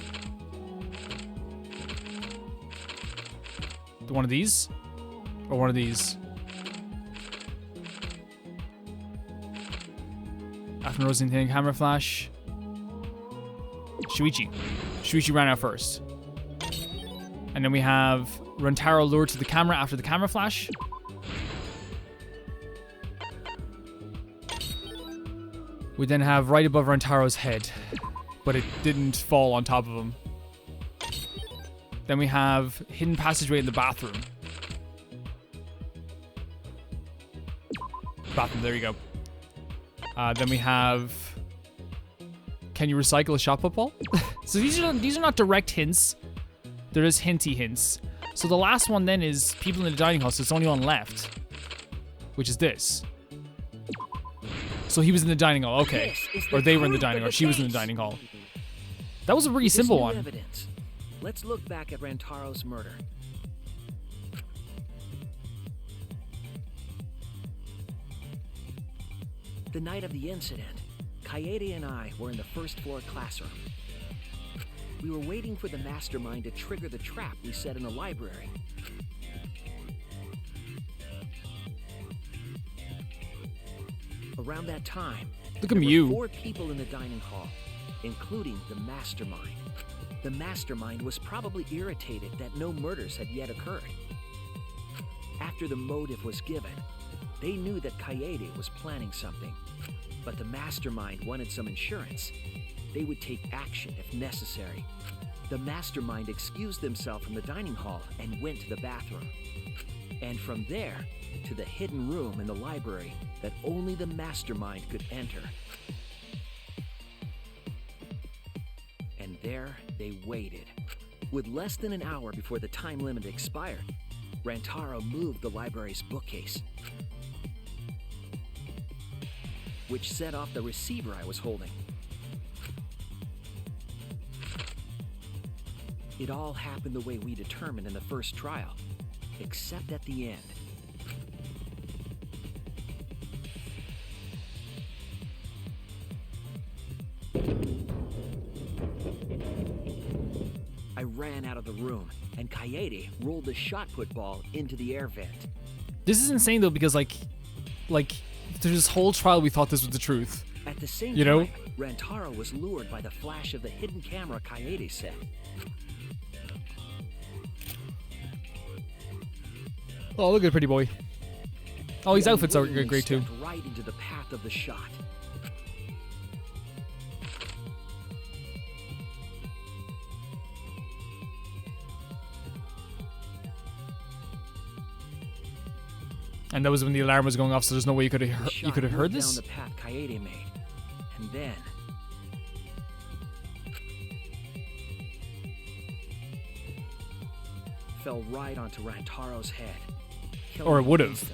One of these? Or one of these? After noticing the camera flash. Shuichi ran out first. And then we have Rentaro lured to the camera after the camera flash. We then have right above Rentaro's head, but it didn't fall on top of him. Then we have hidden passageway in the bathroom. Bathroom, there you go. Then we have, can you recycle a shot put ball? So these are not direct hints. They're just hinty hints. So the last one then is people in the dining hall, so it's only one left, which is this. So he was in the dining hall, okay. Or they were in the dining hall, she was in the dining hall. That was a really simple one. Evidence. Let's look back at Rantaro's murder. The night of the incident, Kaede and I were in the first floor classroom. We were waiting for the mastermind to trigger the trap we set in the library. Around that time, Look there at were you. 4 people in the dining hall, including the mastermind. The mastermind was probably irritated that no murders had yet occurred. After the motive was given, they knew that Kaede was planning something, but the mastermind wanted some insurance. They would take action if necessary. The mastermind excused themselves from the dining hall and went to the bathroom. And from there, to the hidden room in the library that only the mastermind could enter. And there they waited. With less than an hour before the time limit expired, Rantaro moved the library's bookcase, which set off the receiver I was holding. It all happened the way we determined in the first trial, except at the end. I ran out of the room, and Kaede rolled the shot put ball into the air vent. This is insane though, because like through this whole trial we thought this was the truth. At the same You know? time, Rantaro was lured by the flash of the hidden camera Kaede set. Oh, look at the pretty boy. Oh, his outfits are great too. Stepped right into the path of the shot. And that was when the alarm was going off, so there's no way you could have heard this. Down the path Kaede made, and then fell right onto Rantaro's head. Or it would have.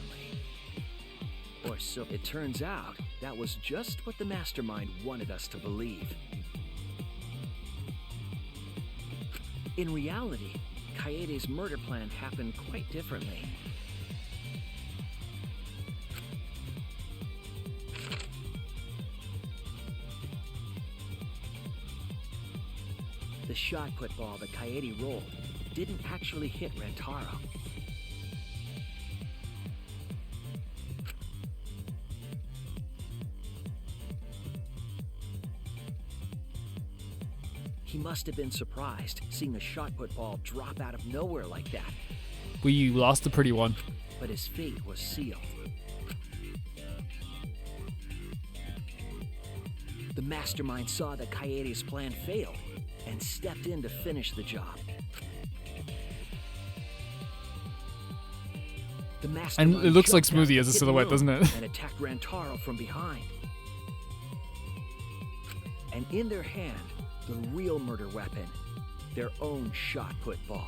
Or so it turns out. That was just what the Mastermind wanted us to believe. In reality, Kaede's murder plan happened quite differently. The shot put ball that Kaede rolled didn't actually hit Rantaro. He must have been surprised seeing the shot put ball drop out of nowhere like that. We lost the pretty one. But his fate was sealed. The Mastermind saw that Kaede's plan failed and stepped in to finish the job. The Mastermind And it looks like jumped out Smoothie of as a the silhouette, hidden doesn't room it? And attacked Rantaro from behind. And in their hand, the real murder weapon, their own shot put ball.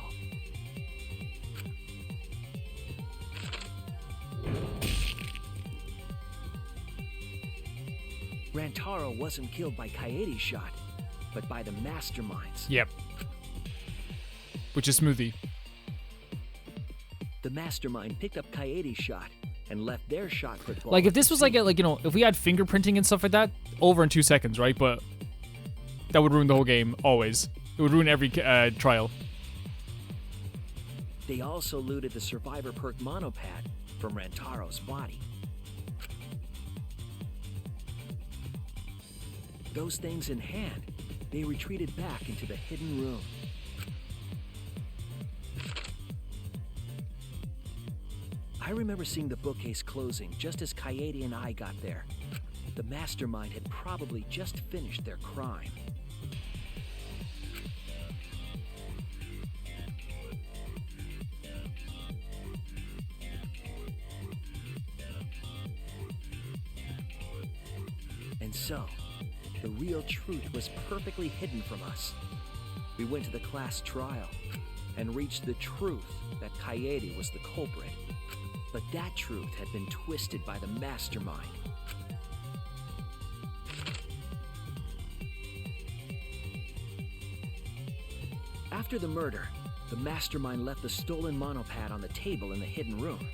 Rantaro wasn't killed by Kaede's shot, but by the Mastermind's. Yep. Which is Smoothie. The Mastermind picked up Kaede's shot and left their shot put ball. Like if at the this was like scene. if we had fingerprinting and stuff like that, over in 2 seconds, right? But that would ruin the whole game, always. It would ruin every trial. They also looted the Survivor perk monopad from Rantaro's body. Those things in hand, they retreated back into the hidden room. I remember seeing the bookcase closing just as Kaede and I got there. The Mastermind had probably just finished their crime. And so, the real truth was perfectly hidden from us. We went to the class trial and reached the truth that Kaede was the culprit. But that truth had been twisted by the Mastermind. After the murder, the Mastermind left the stolen monopad on the table in the hidden room.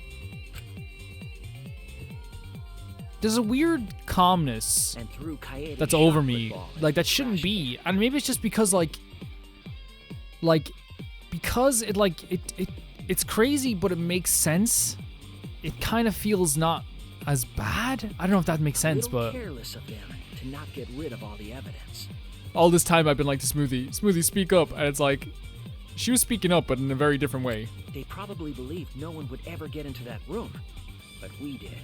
There's a weird calmness And threw Kaede's that's over shot me. football Like that into the shouldn't trash be. can. And maybe it's just because because it's crazy, but it makes sense. It kind of feels not as bad. I don't know if that makes sense, Little but careless of them to not get rid of all the evidence. all this time I've been like to Smoothie, speak up, and it's like she was speaking up, but in a very different way. They probably believed no one would ever get into that room, but we did.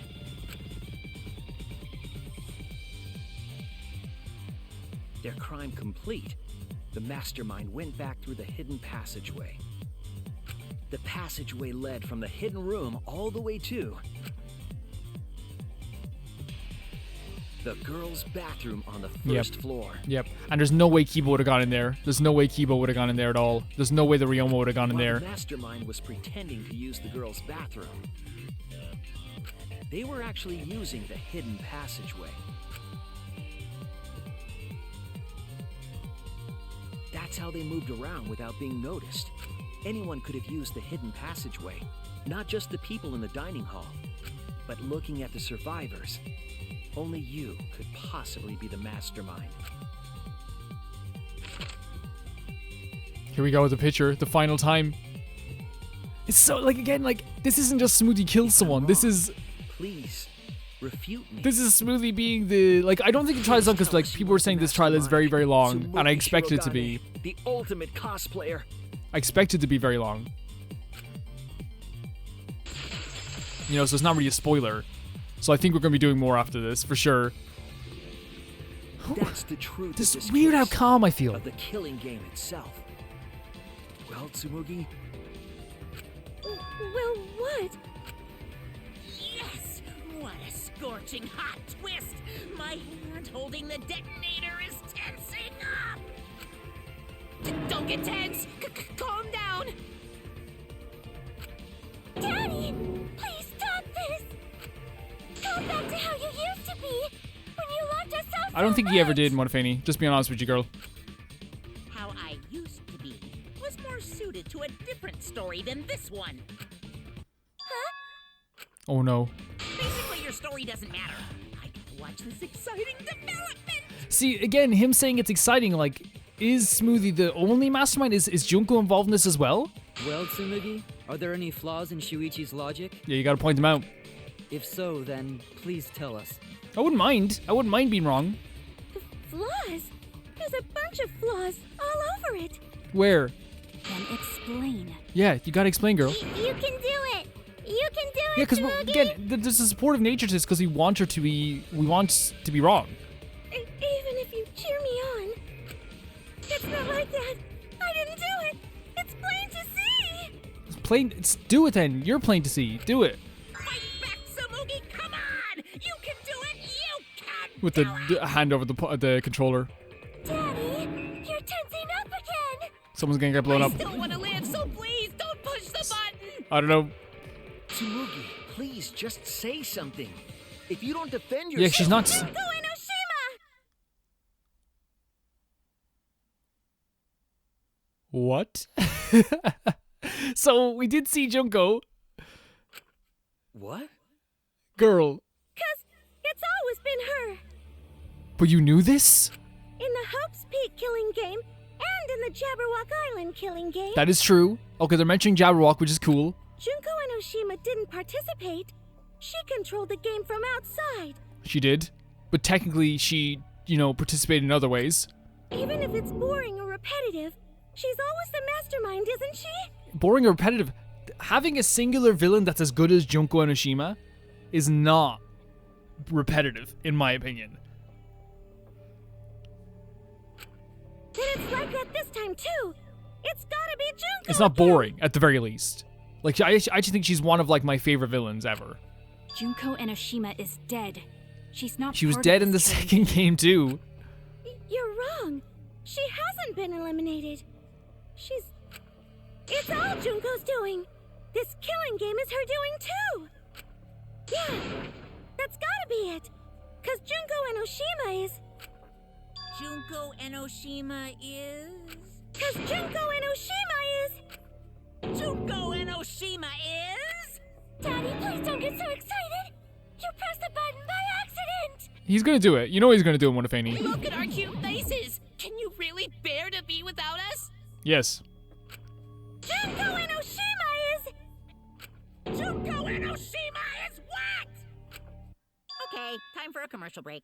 Their crime complete, the Mastermind went back through the hidden passageway. The passageway led from the hidden room all the way to the girls' bathroom on the first floor. Yep. And there's no way Kiba would have gone in there. There's no way Kiba would have gone in there at all. There's no way the Ryoma would have gone in While there. the Mastermind was pretending to use the girls' bathroom, they were actually using the hidden passageway. That's how they moved around without being noticed. Anyone could have used the hidden passageway, not just the people in the dining hall, but looking at the survivors. Only you could possibly be the Mastermind. Here we go with the picture, the final time. It's so, this isn't just Smoothie kills someone. This is Please, refute me. Smoothie being the, I don't think the trial is done because, people were saying this trial is very, very long, and I expect it to be. The ultimate cosplayer. I expect it to be very long. You know, so it's not really a spoiler. So I think we're going to be doing more after this, for sure. That's the truth. This of is weird how case, calm I feel. of the killing game itself. Well, Tsumugi, Well, what? Yes! What a scorching hot twist! My hand holding the detonator is tensing up! Don't get tense. Calm down. Daddy, please stop this. Go back to how you used to be when you loved us so I don't think he ever much. did, Morfini. Just being honest with you, girl. How I used to be was more suited to a different story than this one. Oh no. Basically, your story doesn't matter. I gotta watch this exciting development! See, again, him saying it's exciting, like, is Smoothie the only mastermind? Is Junko involved in this as well? Well, Tsumugi, are there any flaws in Shuichi's logic? Yeah, you gotta point them out. If so, then please tell us. I wouldn't mind. I wouldn't mind being wrong. Flaws? There's a bunch of flaws all over it. Where? Then explain. Yeah, you gotta explain, girl. You can do it. You can do Yeah, it, because Smoogie. again, there's a supportive nature to this because we want to be wrong. Even if you cheer me on. It's not like that. I didn't do it. It's plain to see. It's plain. Do it then. You're plain to see. Do it Fight back, Samugi! Come on! You can do it! You can with do the hand over the controller. Daddy, you're tensing up again. Someone's gonna get blown up. I still want to live, so please don't push the button. I don't know. Tsumugi, please just say something. If you don't defend Yeah, yourself, she's not. Go Enoshima. What? So we did see Junko, What? girl, 'Cause it's always been her. but you knew this? In the Hope's Peak killing game and in the Jabberwock Island killing game. That is true. Okay, they're mentioning Jabberwock, which is cool. Junko Enoshima didn't participate. She controlled the game from outside. She did, but technically she, participated in other ways. Even if it's boring or repetitive, she's always the mastermind, isn't she? Boring or repetitive. Having a singular villain that's as good as Junko Enoshima is not repetitive, in my opinion. Then it's like that this time too. It's gotta be Junko. It's not again. boring, at the very least. Like, I actually think she's one of, my favorite villains ever. Junko Enoshima is dead. She's not She was part of dead in the this killing second game, too. You're wrong. She hasn't been eliminated. It's all Junko's doing. This killing game is her doing too. Yeah, that's gotta be it. 'Cause Junko Enoshima is. Junko Enoshima is... 'Cause Junko Enoshima is. Junko Enoshima is... Daddy, please don't get so excited. You pressed the button by accident. He's gonna do it. You know he's gonna do it, Monofani. Look at our cute faces. Can you really bear to be without us? Yes. Junko Enoshima is. Junko Enoshima is what? Okay, time for a commercial break.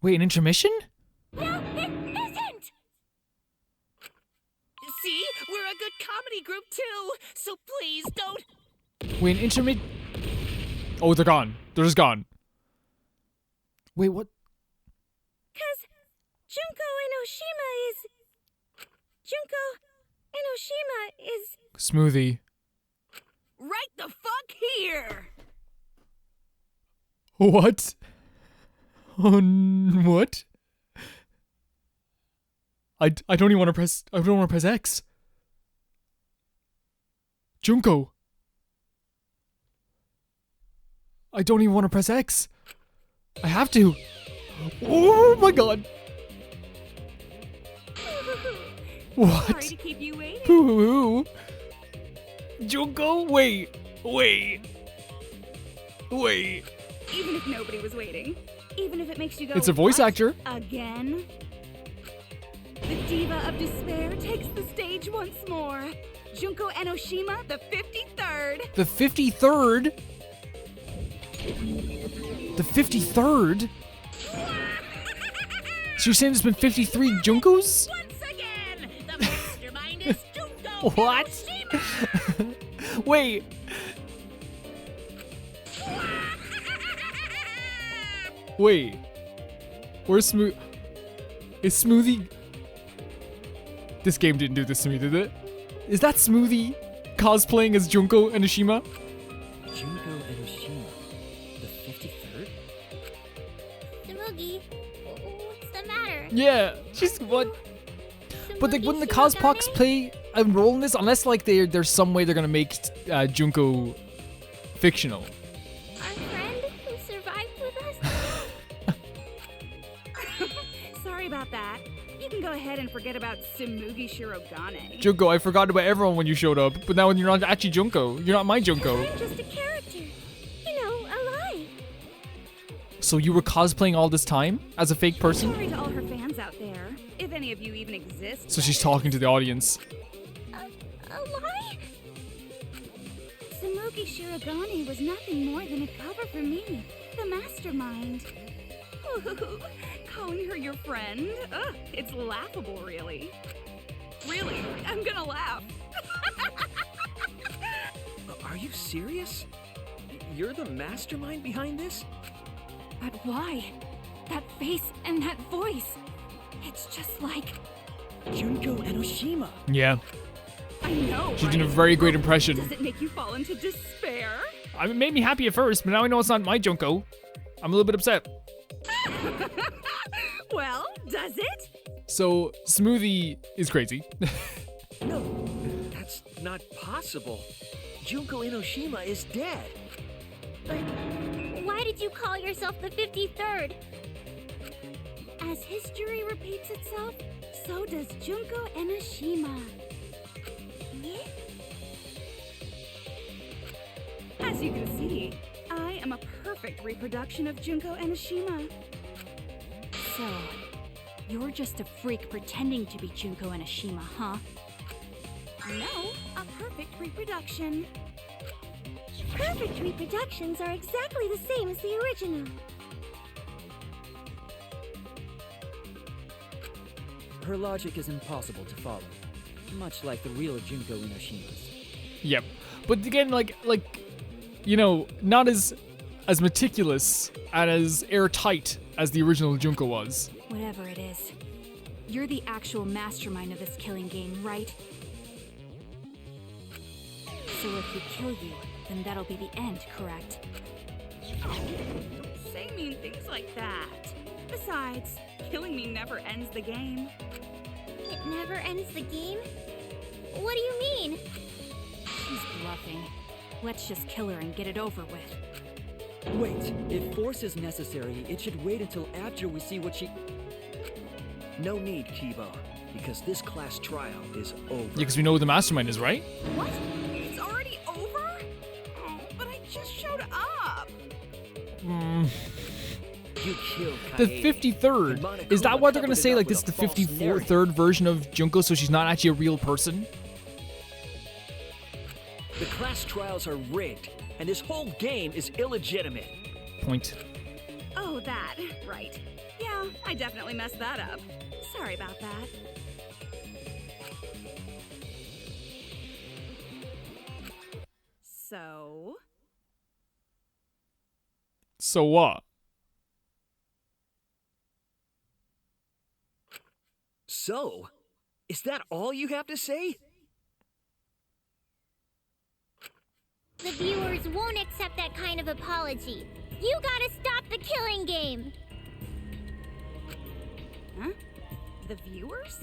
Wait, an intermission? No, it isn't. See? We're a good comedy group too. So please don't. Wait, an intermit... Oh, they're gone. They're just gone. Wait, what? 'Cause Junko Enoshima is. Junko Enoshima is. Smoothie. Right the fuck here. What? What? I don't even want to press... I don't want to press X. Junko. I don't even want to press X. I have to. Oh my god. What? Sorry to keep you waiting. Pooh. Junko, wait. Even if nobody was waiting. Even if it makes you go. It's a voice "What? actor. Again? The diva of despair takes the stage once more. Junko Enoshima, the 53rd. The 53rd? The 53rd? So you're saying there's been 53 Junkos? Once again, the mastermind is Junko What? Enoshima. Wait. Wait. Where's Smooth? Is Smoothie? This game didn't do this to me, did it? Is that Smoothie cosplaying as Junko Enoshima? Junko Enoshima, the 53rd? Tsumugi, what's the matter? Yeah, she's what? But like, Tsumugi wouldn't the Shirogane? Cospox play a role in this? Unless like there's some way they're gonna make Junko fictional. Our friend who survived with us? Sorry about that. You can go ahead and forget about Tsumugi Shirogane. Junko, I forgot about everyone when you showed up, but now when you're not actually Junko, you're not my Junko. I'm just a character. You know, a lie. So you were cosplaying all this time as a fake person? Sorry to all her fans out there, if any of you even exist. So she's talking to the audience. A lie? Tsumugi Shirogane was nothing more than a cover for me, the mastermind. Ooh, calling her your friend? Ugh, it's laughable, really. Really, I'm gonna laugh. Are you serious? You're the mastermind behind this? But why? That face and that voice. It's just like... Junko Enoshima. Yeah. I know, She did a right? very great impression. Does it make you fall into despair? I mean, it made me happy at first, but now I know it's not my Junko. I'm a little bit upset. Well, does it? So, Smoothie is crazy. No, that's not possible. Junko Enoshima is dead. But why did you call yourself the 53rd? As history repeats itself, so does Junko Enoshima. As you can see, I am a perfect reproduction of Junko Enoshima. So, you're just a freak pretending to be Junko Enoshima, huh? No, a perfect reproduction. Perfect reproductions are exactly the same as the original. Her logic is impossible to follow, much like the real Junko Enoshima's. Yep. But again, like, you know, not as meticulous and as airtight as the original Junko was. Whatever it is, you're the actual mastermind of this killing game, right? So if we kill you, then that'll be the end, correct? Don't say mean things like that. Besides, killing me never ends the game. It never ends the game? What do you mean? She's bluffing. Let's just kill her and get it over with. Wait, if force is necessary, it should wait until after we see what she... No need, Kibo, because this class trial is over. Yeah, because we know who the mastermind is, right? What? It's already over? Oh, but I just showed up. You killed The Kaede. 53rd. And Monokuma Is that why they're covered gonna it say up like with this is a the false narrative. 53rd version of Junko, so she's not actually a real person? The class trials are rigged, and this whole game is illegitimate. Point. Oh, that. Right. Yeah, I definitely messed that up. Sorry about that. So... So what? So, is that all you have to say? The viewers won't accept that kind of apology. You gotta stop the killing game. Huh? The viewers?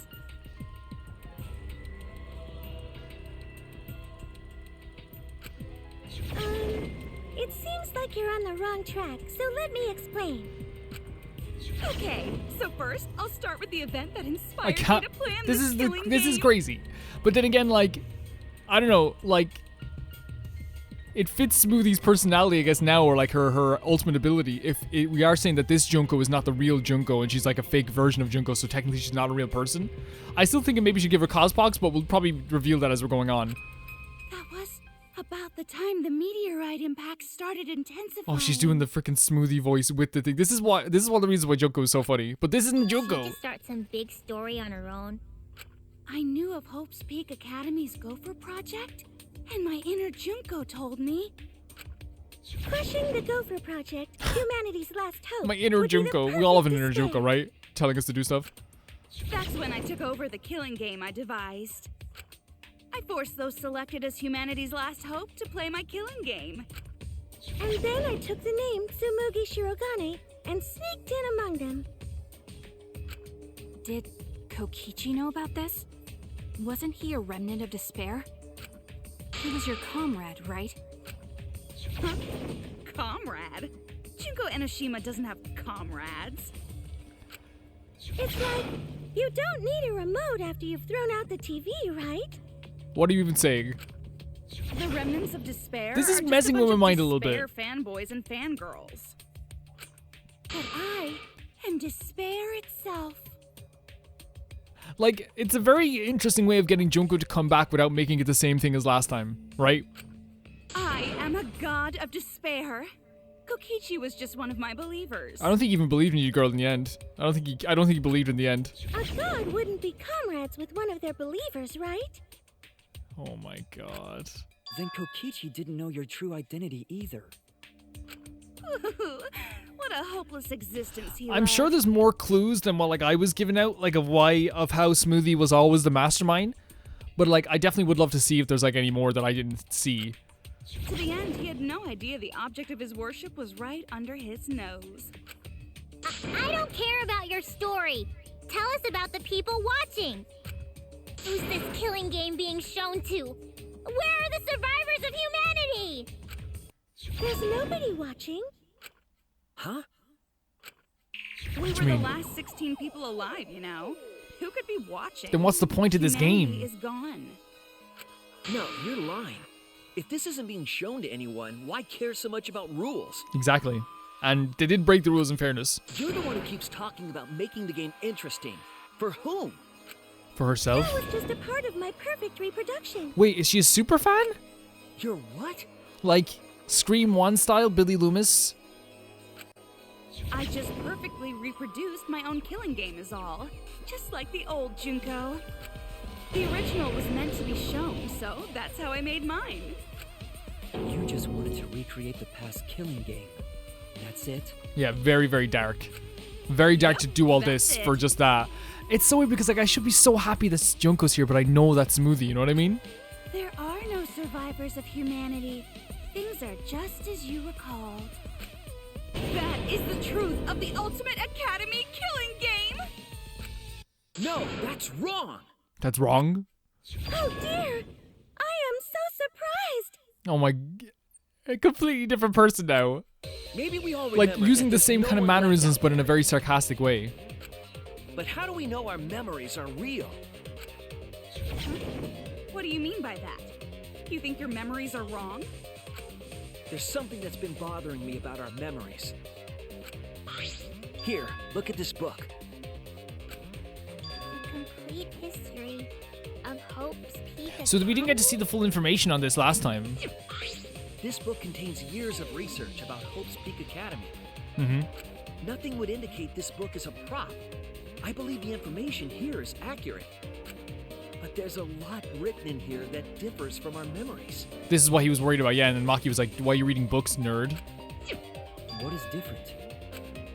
It seems like you're on the wrong track, so let me explain. Okay, so first, I'll start with the event that I inspired can't. me to plan This this is killing this is game. crazy. But then again, like, I don't know, like, it fits Smoothie's personality, I guess now, or like her ultimate ability. If we are saying that this Junko is not the real Junko and she's like a fake version of Junko, so technically she's not a real person. I still think it maybe should give her Cospox, but we'll probably reveal that as we're going on. That was about the time the meteorite impact started intensifying. Oh, she's doing the freaking Smoothie voice with the thing. This is one of the reasons why Junko is so funny. But this isn't She Junko. just start some big story on her own. I knew of Hope's Peak Academy's Gopher project, and my inner Junko told me. Crushing the Gopher Project, humanity's last hope. My inner would be the Junko. We all have an perfect inner Junko, escape. right? Telling us to do stuff. That's when I took over the killing game I devised. I forced those selected as humanity's last hope to play my killing game. And then I took the name Tsumugi Shirogane and sneaked in among them. Did Kokichi know about this? Wasn't he a remnant of despair? He was your comrade, right? Huh? Comrade? Junko Enoshima doesn't have comrades. It's like, you don't need a remote after you've thrown out the TV, right? What are you even saying? The remnants of despair. This is are just messing a with bunch my of mind a little despair bit. fanboys and fangirls. But I am despair itself. Like, it's a very interesting way of getting Junko to come back without making it the same thing as last time, right? I am a god of despair. Kokichi was just one of my believers. I don't think he even believed in you, girl, in the end. I don't think he believed in the end. A god wouldn't be comrades with one of their believers, right? Oh my god. Then Kokichi didn't know your true identity either. What a hopeless existence he I'm led. sure there's more clues than what, like, I was giving out, like, of how Smoothie was always the mastermind. But, like, I definitely would love to see if there's, like, any more that I didn't see. To the end, he had no idea the object of his worship was right under his nose. I don't care about your story. Tell us about the people watching. Who's this killing game being shown to? Where are the survivors of humanity? There's nobody watching. Huh? We were you the mean? last 16 people alive, you know? Who could be watching? Then what's the point of this Humanity game? is gone. No, you're lying. If this isn't being shown to anyone, why care so much about rules? Exactly. And they did break the rules in fairness. You're the one who keeps talking about making the game interesting. For whom? For herself. That was just a part of my perfect reproduction. Wait, is she a super fan? You're what? Like, Scream 1 style Billy Loomis? I just perfectly reproduced my own killing game is all. Just like the old Junko. The original was meant to be shown, so that's how I made mine. You just wanted to recreate the past killing game. That's it? Yeah, very, very dark. Very dark to do all that's this it. for just that. It's so weird because, like, I should be so happy that Junko's here, but I know that's Smoothie, you know what I mean? There are no survivors of humanity. Things are just as you recalled. That is the truth of the Ultimate Academy killing game! No, that's wrong! That's wrong. Oh dear! I am so surprised! Oh my... A completely different person now. Maybe we all Like, remember using that the there's same no kind of one left mannerisms, out but in a there. very sarcastic way. But how do we know our memories are real? What do you mean by that? You think your memories are wrong? There's something that's been bothering me about our memories. Here, look at this book. The complete history of Hope's Peak. So we didn't get to see the full information on this last time. This book contains years of research about Hope's Peak Academy. Mm-hmm. Nothing would indicate this book is a prop. I believe the information here is accurate. But there's a lot written in here that differs from our memories. This is what he was worried about, yeah, and then Maki was like, why are you reading books, nerd? What is different?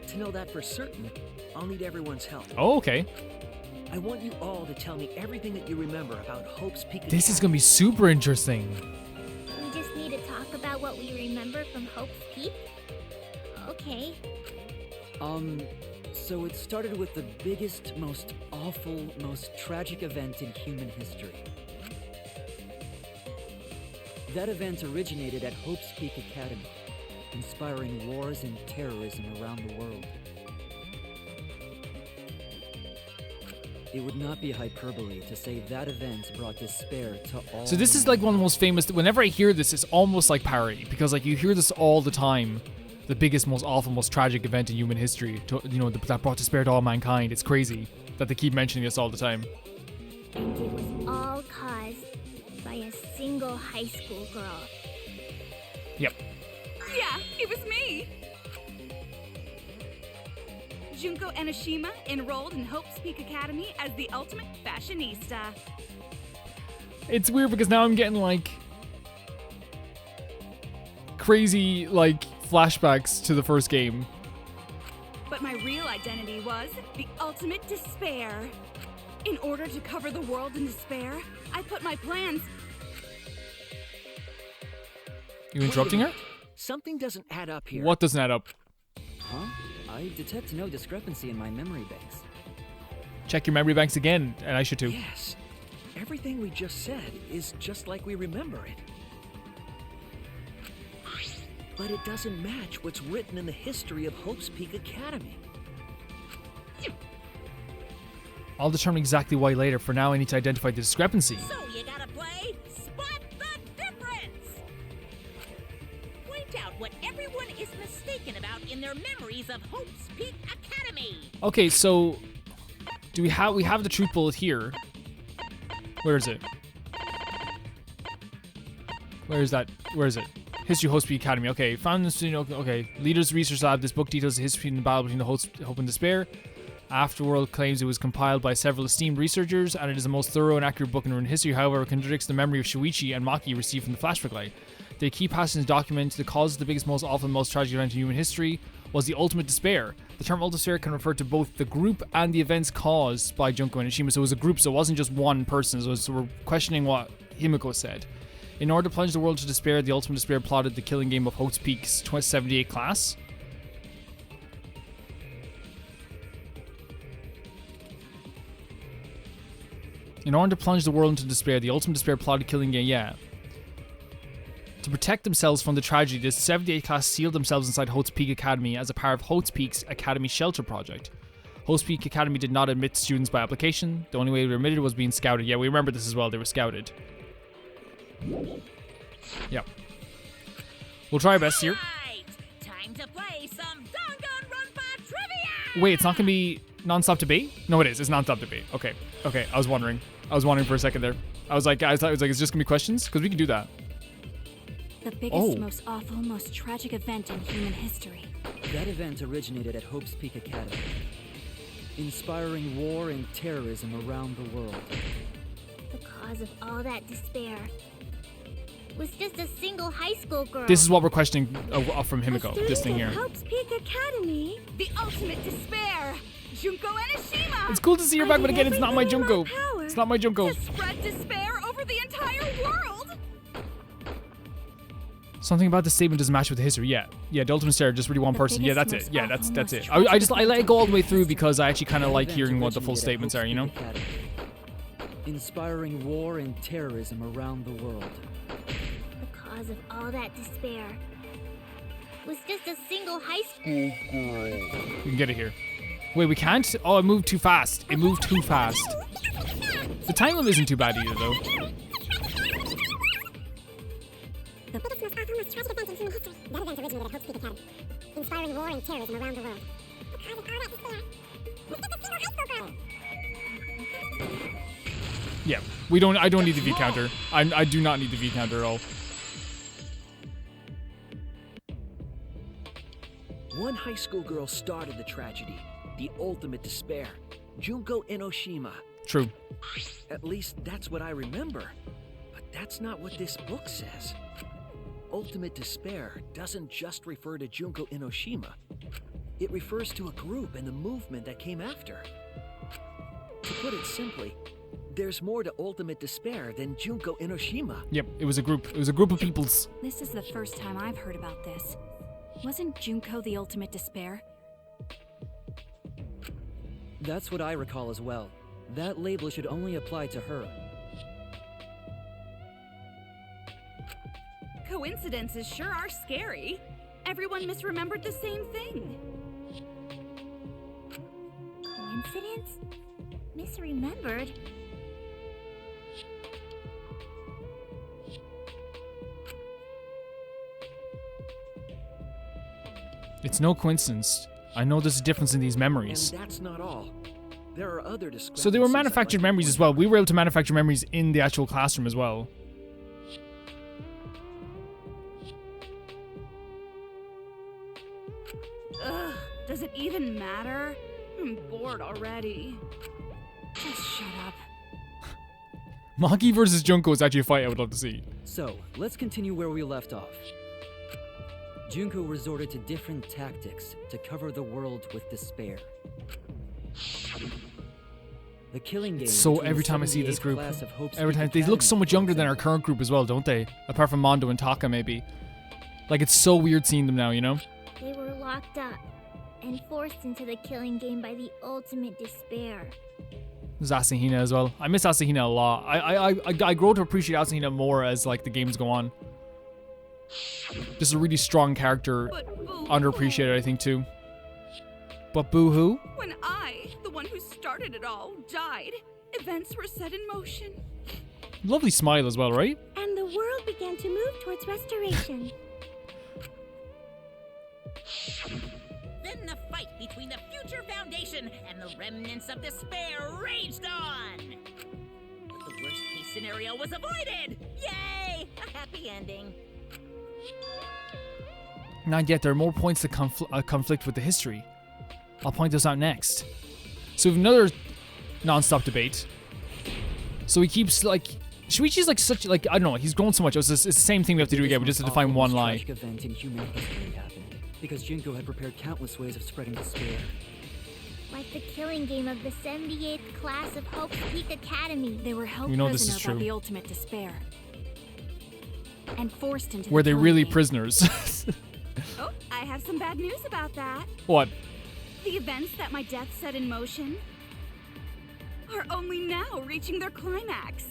To know that for certain, I'll need everyone's help. Oh, okay. I want you all to tell me everything that you remember about Hope's Peak This is Academy. gonna be super interesting. We just need to talk about what we remember from Hope's Peak? Okay. So it started with the biggest, most awful, most tragic event in human history. That event originated at Hope's Peak Academy, inspiring wars and terrorism around the world. It would not be hyperbole to say that event brought despair to all. So this is like one of the most famous, whenever I hear this, it's almost like parody, because like you hear this all the time. The biggest, most awful, most tragic event in human history, that brought despair to all mankind. It's crazy that they keep mentioning this all the time. And it was all caused by a single high school girl. Yep. Yeah, it was me! Junko Enoshima enrolled in Hope's Peak Academy as the ultimate fashionista. It's weird because now I'm getting like crazy, like, flashbacks to the first game. But my real identity was the ultimate despair. In order to cover the world in despair, I put my plans. You interrupting her? Something doesn't add up here. What doesn't add up? Huh? I detect no discrepancy in my memory banks. Check your memory banks again, and I should too. Yes. Everything we just said is just like we remember it. But it doesn't match what's written in the history of Hope's Peak Academy. I'll determine exactly why later. For now, I need to identify the discrepancy. So you gotta play Spot the Difference. Point out what everyone is mistaken about in their memories of Hope's Peak Academy. Okay, so do we have the truth bullet here? Where is it? Where is that? Where is it? History of Hope's Peak Academy. Okay, found this. Okay, leaders research lab. This book details the history and the battle between the Hope and Despair. Afterworld claims it was compiled by several esteemed researchers, and it is the most thorough and accurate book in written history. However, it contradicts the memory of Shuichi and Maki received from the flashback light. The key passage document the cause of the biggest, most awful, and most tragic event in human history was the ultimate despair. The term ultimate despair can refer to both the group and the events caused by Junko and Inoshima. So it was a group, so it wasn't just one person. So we're questioning what Himiko said. In order to plunge the world to despair, the ultimate despair plotted the killing game of Hope's Peak's 78 class. In order to plunge the world into despair, the ultimate despair plotted killing game, yeah. To protect themselves from the tragedy, the 78 class sealed themselves inside Hope's Peak Academy as a part of Hope's Peak's Academy Shelter Project. Hope's Peak Academy did not admit students by application. The only way they were admitted was being scouted. Yeah, we remember this as well. They were scouted. Yep. We'll try our best here. Right. Time to play some Danganronpa trivia. Wait, it's not going to be non-stop debate? No, it is. It's non-stop debate. Okay. Okay, I was wondering. For a second there. I thought it was like, is this going to be questions? Because we can do that. The biggest, most awful, most tragic event in human history. That event originated at Hope's Peak Academy, inspiring war and terrorism around the world. The cause of all that despair was just a single high school girl. This is what we're questioning from Himiko. This thing here. Hope's Peak Academy, the ultimate despair. Junko Inoshima. It's cool to see her back, but again, it's not my Junko. It's not my Junko. To spread despair over the entire world. Something about the statement doesn't match with the history. Yeah, the ultimate despair, just really one person. Yeah, that's it. Yeah, that's it. I let it go all the way through because I actually kind of like hearing what the full statements are. You know. Inspiring war and terrorism around the world. The cause of all that despair was just a single high school. We can get it here. Wait, we can't? Oh, it moved too fast. It moved too fast. The time limit isn't too bad either, though. The biggest, most awful, most tragic event in human history. That event originated at Hope's Peak Academy, inspiring war and terrorism around the world. The cause of all that despair was just a single high school girl. Yeah, I don't need the V counter. I do not need the V counter at all. One high school girl started the tragedy, the ultimate despair, Junko Inoshima. True. At least that's what I remember. But that's not what this book says. Ultimate despair doesn't just refer to Junko Inoshima. It refers to a group and the movement that came after. To put it simply, there's more to ultimate despair than Junko Inoshima. Yep, it was a group. It was a group of peoples. This is the first time I've heard about this. Wasn't Junko the ultimate despair? That's what I recall as well. That label should only apply to her. Coincidences sure are scary. Everyone misremembered the same thing. Coincidence? Misremembered? It's no coincidence. I know there's a difference in these memories. And that's not all. There are other discrepancies. So they were manufactured memories as well. We were able to manufacture memories in the actual classroom as well. Ugh, does it even matter? I'm bored already. Just shut up. Maki versus Junko is actually a fight I would love to see. So, let's continue where we left off. Junko resorted to different tactics to cover the world with despair. The killing game. So between every the time I see this 78th group, class of Hope's every Peak time they look so Academy, much younger than our current group as well, don't they? Apart from Mondo and Taka, maybe. Like, it's so weird seeing them now, you know? They were locked up and forced into the killing game by the ultimate despair. There's Asahina as well. I miss Asahina a lot. I grow to appreciate Asahina more as like the games go on. Just a really strong character, underappreciated I think too. But boo-hoo? When I, the one who started it all, died, events were set in motion. Lovely smile as well, right? And the world began to move towards restoration. Then the fight between the Future Foundation and the remnants of despair raged on. But the worst case scenario was avoided. Yay! A happy ending. Not yet. There are more points that conflict with the history. I'll point those out next. So we have another non-stop debate. So he keeps like... Shuichi's like such... Like, I don't know. He's grown so much. It's the same thing we have to do again. We just have to find one lie. Tragic event in human history happened because Junko had prepared countless ways of spreading despair. Like the killing game of the 78th class of Hope's Peak Academy. They were held We know this prisoner is by true. the ultimate despair. And forced into Were the they killing really game. prisoners? Oh, I have some bad news about that. What? The events that my death set in motion are only now reaching their climax.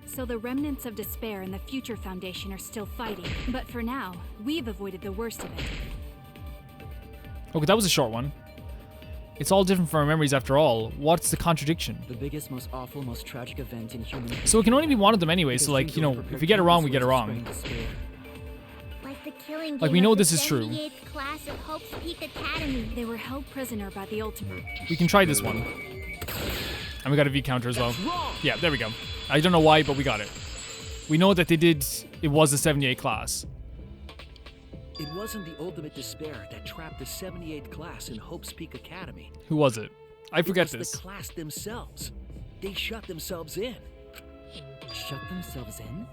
So the remnants of despair and the Future Foundation are still fighting. But for now, we've avoided the worst of it. Okay, that was a short one. It's all different from our memories after all. What's the contradiction? The biggest, most awful, most tragic event in human history. So it can only be one of them anyway, so like, you know, if we get it wrong, we get it wrong. Like the killing game Like, we know of the this is true. 78th class of Hope's Peak Academy. They were held prisoner by the ultimate. We can try this one. And we got a V counter as well. Yeah, there we go. I don't know why, but we got it. We know that they did... It was the 78 class. It wasn't the ultimate despair that trapped the 78th class in Hope's Peak Academy. Who was it? I forget It was this. the class themselves. They shut themselves in. Shut themselves in?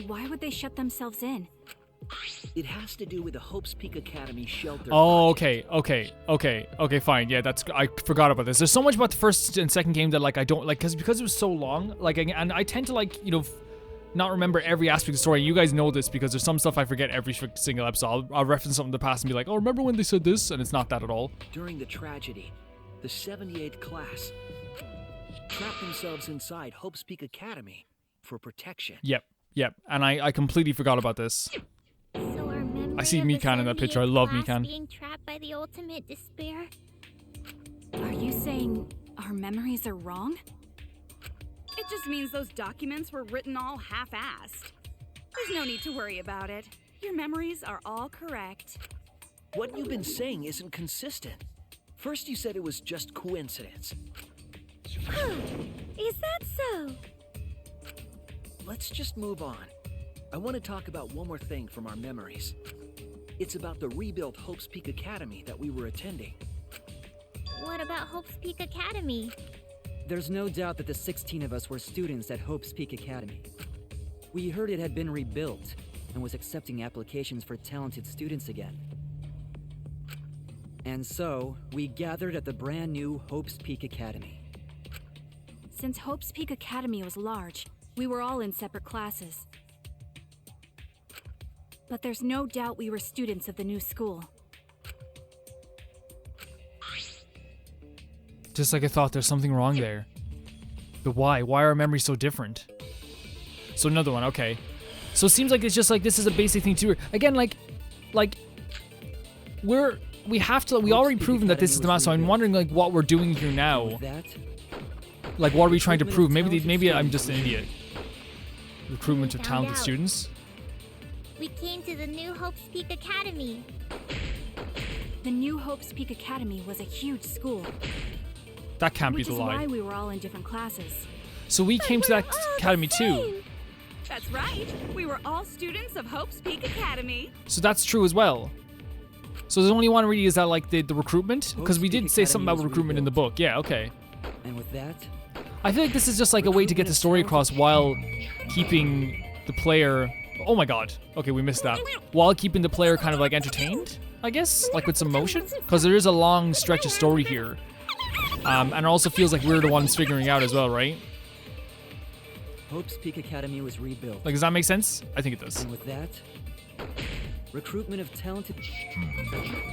Why would they shut themselves in? It has to do with the Hope's Peak Academy shelter. Oh, project. okay, fine. Yeah, that's... I forgot about this. There's so much about the first and second game that, like, I don't... Like, because it was so long, like, and I tend to, like, you know... not remember every aspect of the story. You guys know this because there's some stuff I forget every single episode. I'll reference something in the past and be like, oh, remember when they said this? And it's not that at all. During the tragedy, the 78th class trapped themselves inside Hope's Peak Academy for protection. Yep. And I completely forgot about this. So our memory I see of the Mikan in that picture. I 78th love class Mikan. being trapped by the ultimate despair. Are you saying our memories are wrong? It just means those documents were written all half-assed. There's no need to worry about it. Your memories are all correct. What you've been saying isn't consistent. First you said it was just coincidence. Is that so? Let's just move on. I want to talk about one more thing from our memories. It's about the rebuilt Hope's Peak Academy that we were attending. What about Hope's Peak Academy? There's no doubt that the 16 of us were students at Hope's Peak Academy. We heard it had been rebuilt and was accepting applications for talented students again. And so, we gathered at the brand new Hope's Peak Academy. Since Hope's Peak Academy was large, we were all in separate classes. But there's no doubt we were students of the new school. Just like I thought, there's something wrong there. But why? Why are our memories so different? So another one, okay. So it seems like it's just like this is a basic thing too. Again, like we already proven that this is the master. So I'm wondering like what we're doing here now. With that, Like what are we trying to prove? Maybe I'm just an idiot. Recruitment of talented students. We came to the new Hope's Peak Academy. The new Hope's Peak Academy was a huge school, That can't be which the is lie. why we were all in different classes. So we came to that academy too. That's right. We were all students of Hope's Peak Academy. So that's true as well. So there's only one really is that like the recruitment? Because we Hope's did Peak say something Academy about was recruitment in the book. Yeah, okay. and with that, I feel like this is just like a way to get the story across while keeping the player Oh my god. Okay, we missed that. While keeping the player kind of like entertained, I guess? Like with some motion? Because there is a long stretch of story here. And it also feels like we're the ones figuring out as well, right? Hope's Peak Academy was rebuilt. Like, does that make sense? I think it does. And with that, recruitment of talented...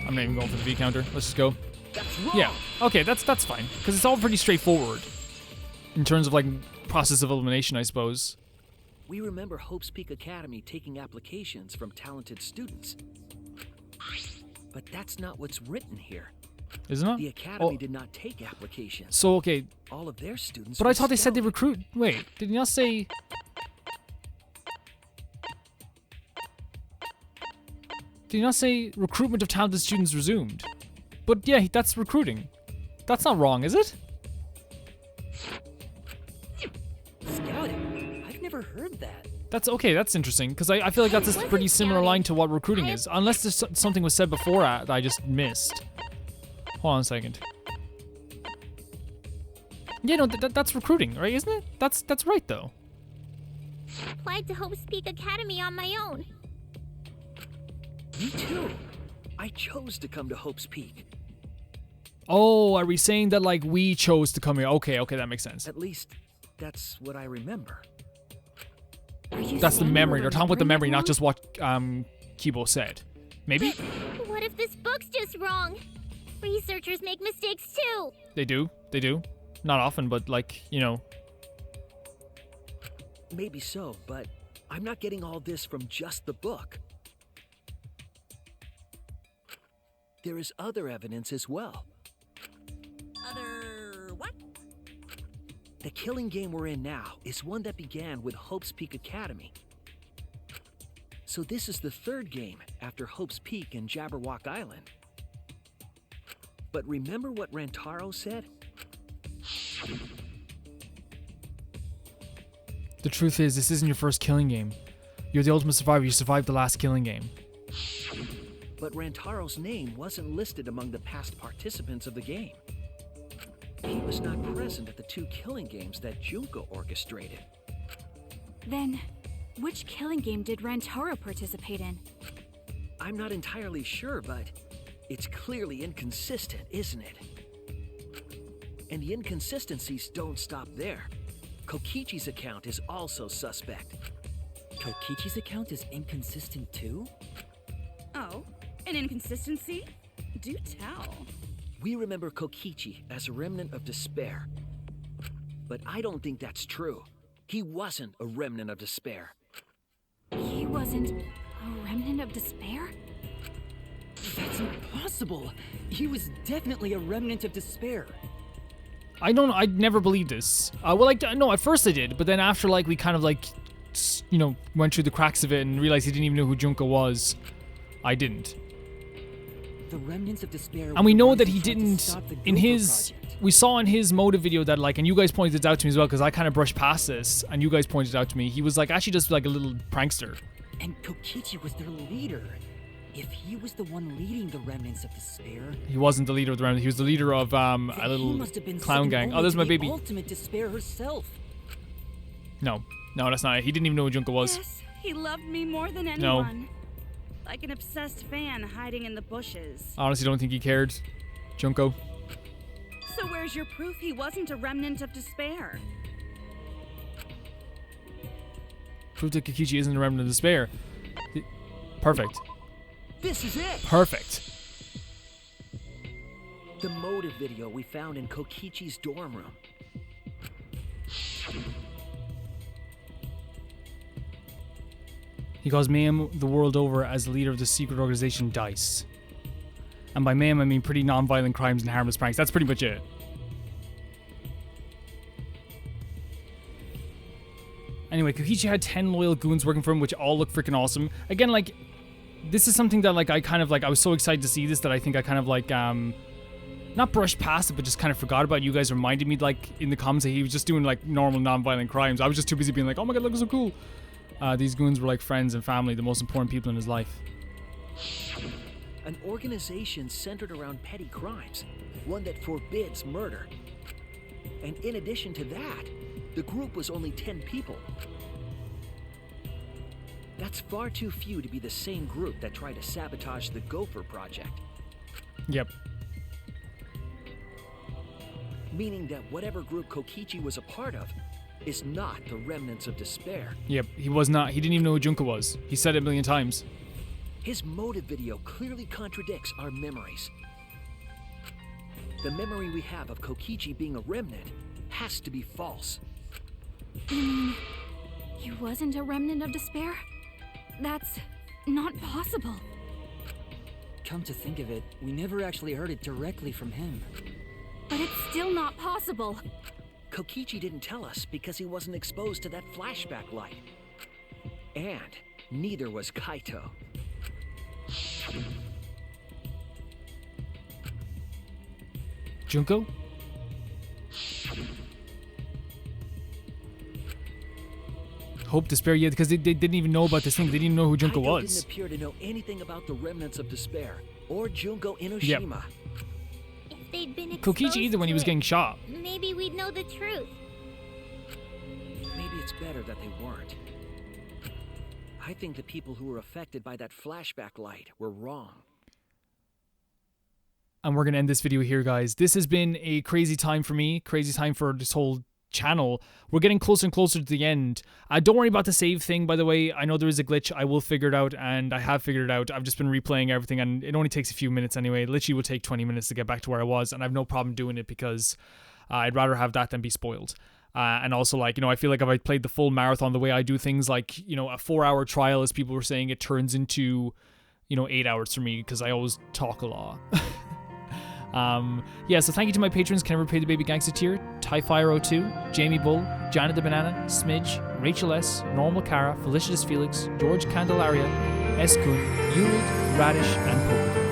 I'm not even going for the V counter. Let's just go. That's wrong. Yeah. Okay, that's fine. Because it's all pretty straightforward. In terms of like process of elimination, I suppose. We remember Hope's Peak Academy taking applications from talented students. But that's not what's written here. Isn't it? The academy did not take applications. So, okay. All of their students. But were I thought they said they stellar. recruit. Wait, did you not say... Did you not say recruitment of talented students resumed? But yeah, that's recruiting. That's not wrong, is it? Scouting? I've never heard that. That's okay, that's interesting, because I feel like that's a pretty similar line to what recruiting is. Unless there's something was said before that I just missed. Hold on a second. Yeah, no, that's recruiting, right? Isn't it? That's right, though. Applied to Hope's Peak Academy on my own. Me too. I chose to come to Hope's Peak. Oh, are we saying that, like, we chose to come here? Okay, that makes sense. At least, that's what I remember. That's the memory. They're talking about the memory, not just what Kibo said. Maybe? What if this book's just wrong? Researchers make mistakes too. They do. Not often, but, like, you know. Maybe so, but I'm not getting all this from just the book. There is other evidence as well. Other what? The killing game we're in now is one that began with Hope's Peak Academy. So this is the third game after Hope's Peak and Jabberwock Island. But remember what Rantaro said? The truth is, this isn't your first killing game. You're the ultimate survivor. You survived the last killing game. But Rantaro's name wasn't listed among the past participants of the game. He was not present at the 2 killing games that Junko orchestrated. Then, which killing game did Rantaro participate in? I'm not entirely sure, but it's clearly inconsistent, isn't it? And the inconsistencies don't stop there. Kokichi's account is also suspect. Kokichi's account is inconsistent too? Oh, an inconsistency? Do tell. We remember Kokichi as a remnant of despair. But I don't think that's true. He wasn't a remnant of despair. He wasn't a remnant of despair? That's impossible. He was definitely a remnant of despair. I'd never believed this. Well, like, no, at first I did, but then after, like, we kind of, like, you know, went through the cracks of it and realized he didn't even know who Junko was, I didn't. The remnants of despair. And we were know ones that who he tried to didn't, stop the in Gopher his, Project. we saw in his motive video that, like, and you guys pointed this out to me as well, because I kind of brushed past this, and you guys pointed it out to me, he was, like, actually just, like, a little prankster. And Kokichi was their leader. If he was the one leading the remnants of despair, He wasn't the leader of the remnant, he was the leader of, a then he little must have been clown second gang. only Oh, there's to my the baby. ultimate despair herself. No, that's not it. He didn't even know who Junko was. Yes, he loved me more than No. anyone. Like an obsessed fan hiding in the bushes. I honestly don't think he cared. Junko. So where's your proof he wasn't a remnant of despair? Proof that Kokichi isn't a remnant of despair. Perfect. This is it! Perfect. The motive video we found in Kokichi's dorm room. He calls Mayhem the world over as the leader of the secret organization DICE. And by Mayhem, I mean pretty non-violent crimes and harmless pranks. That's pretty much it. Anyway, Kokichi had 10 loyal goons working for him, which all look freaking awesome. Again, like, this is something that, like, I kind of, like, I was so excited to see this that I think I kind of, like, not brushed past it, but just kind of forgot about it. You guys reminded me, like, in the comments that he was just doing, like, normal non-violent crimes. I was just too busy being like, oh my god, look, so cool. These goons were like friends and family, the most important people in his life. An organization centered around petty crimes, one that forbids murder. And in addition to that, the group was only 10 people. That's far too few to be the same group that tried to sabotage the Gopher project. Yep. Meaning that whatever group Kokichi was a part of is not the remnants of despair. Yep, he was not. He didn't even know who Junko was. He said it a million times. His motive video clearly contradicts our memories. The memory we have of Kokichi being a remnant has to be false. You mean he wasn't a remnant of despair? That's not possible. Come to think of it, we never actually heard it directly from him. But it's still not possible. Kokichi didn't tell us because he wasn't exposed to that flashback light. And neither was Kaito. Junko? Hope, despair, yeah, because they didn't even know about this thing. They didn't even know who Junko Kaito was. didn't appear to know anything about the remnants of despair or Junko Inoshima. If they'd been Kokichi exposed either when he to was it, getting shot. maybe we'd know the truth. Maybe it's better that they weren't. I think the people who were affected by that flashback light were wrong. And we're going to end this video here, guys. This has been a crazy time for me, crazy time for this whole channel. We're getting closer and closer to the end. Don't worry about the save thing, by the way. I know there is a glitch. I will figure it out, and I have figured it out. I've just been replaying everything, and it only takes a few minutes anyway. It literally will take 20 minutes to get back to where I was, and I have no problem doing it because I'd rather have that than be spoiled. And also, like, you know, I feel like if I played the full marathon the way I do things, like, you know, a 4-hour trial, as people were saying, it turns into, you know, 8 hours for me because I always talk a lot. Yeah, so thank you to my patrons. Can Never Pay the Baby Gangsta tier, Tyfire02, Jamie Bull, Janet the Banana, Smidge, Rachel S, Normal Cara, Felicitas Felix, George Candelaria, S. Kun, Yulid, Radish, and Poker.